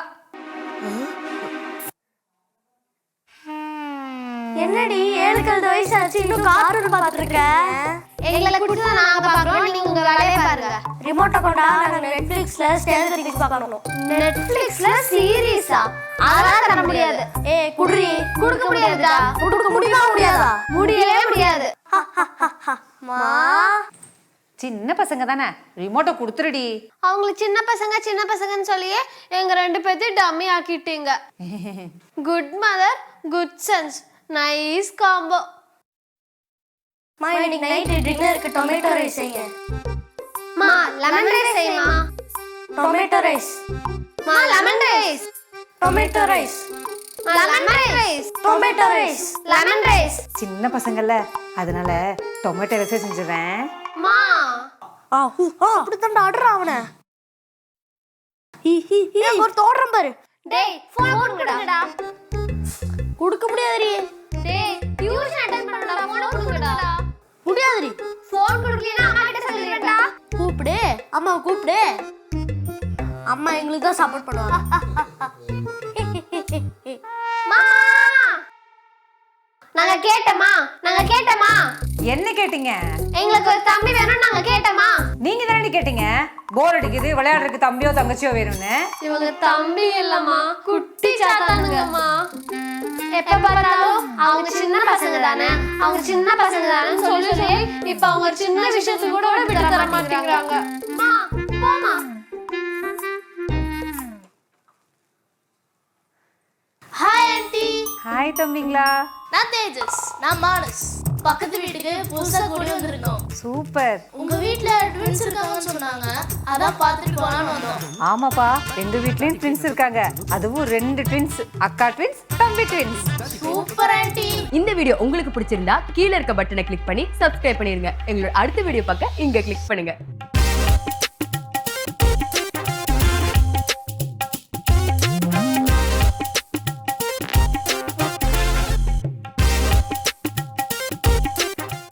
B: என்னடி 7 வயசு ஆச்சு, இன்னும் கார்ட்டூன் பார்த்துட்டு இருக்க? எங்களை கூட்டி தான் நாங்க பார்க்கறோம், நீங்க உங்க வேலையை பாருங்க. ரிமோட்டை கொண்டா, நாங்க நெட்ஃபிளிக்ஸ்ல ஸ்டேஜ் திங்ஸ் பார்க்கணும். நெட்ஃபிளிக்ஸ்ல சீரிஸா? அதெல்லாம் தர முடியாது. ஏய் குடுறி. கொடுக்க முடியாதா? கொடுக்க முடியுமா முடியாதா? முடியவே முடியாது. மா,
A: சின்ன பசங்க தானே, ரிமோட்டை கொடுத்துருடி.
B: அவங்களுக்கு சின்ன பசங்கன்னு சொல்லியே எங்க ரெண்டு பேர்த்தையும் டம்மி ஆக்கிட்டீங்க. Good mother, good sons, nice combo. மா, இன்னைக்கு நைட் டின்னருக்கு டொமேட்டோ ரைஸ் செய்யுங்க. மா, லெமன் ரைஸ் செய்யுமா. Tomato rice. மா, lemon rice. Tomato rice. Lemon rice. Tomato rice. Lemon rice.
A: சின்ன பசங்கள்ல, அதனால டொமேட்டோ ரைஸே செஞ்சுறேன்.
B: மா, அப்படித்தான் ஆர்டர் அவன. ஒரு தோடுறேன் பாரு. டேய், போன் கொடுங்கடா. கொடுக்க முடியாதுடி. டேய், டியூஷன் அட்டெண்ட் பண்ணடா, போன் கொடுங்கடா. முடியாதுடி. போன் கொடுக்கலனா அம்மா கிட்ட சொல்லிடுடா. கூப்பிடு, அம்மா கூப்பிடு. அம்மா எங்களுக்கு தான் சப்போர்ட் பண்ணுவாங்க. மா, நாங்க கேட்டமா.
A: என்ன கேட்டீங்க?
B: எங்களுக்கு ஒரு தம்பி வேணும் நாங்க கேட்டமா.
A: நீங்க தானே கேட்டீங்க, போர் அடிக்குது விளையாடுறதுக்கு தம்பியோ தங்கச்சியோ வேணும்னு.
B: இவங்க தம்பி இல்லம்மா, குட்டி சாத்தானுங்கம்மா. எப்ப பார்த்தாலும் அவங்க சின்ன பசங்க தானே சொல்லி இப்ப அவங்க சின்ன விஷயத்துக்கு கூட விட தர மாட்டேங்கிறாங்க. போமா.
A: ஹாய் தம்பிங்களா.
B: நான் தேஜஸ். நான் மானஸ். பக்கத்து வீட்டுக்கு புதுசா கூடி வந்திருக்கோம்.
A: சூப்பர்.
B: உங்க வீட்ல ட்வின்ஸ் இருக்காங்கன்னு சொன்னாங்க. அதான் பார்த்துட்டு போலான்னு வந்தோம்.
A: ஆமாப்பா, எங்க வீட்லயும் ட்வின்ஸ் இருக்காங்க. அதுவும் 2 ட்வின்ஸ், அக்கா ட்வின்ஸ், தம்பி ட்வின்ஸ்.
B: Super aunty.
M: இந்த வீடியோ உங்களுக்கு பிடிச்சிருந்தா கீழ இருக்க பட்டனை கிளிக் பண்ணி சப்ஸ்கிரைப் பண்ணிருங்க. எங்களோட அடுத்த வீடியோ பார்க்க இங்க கிளிக் பண்ணுங்க.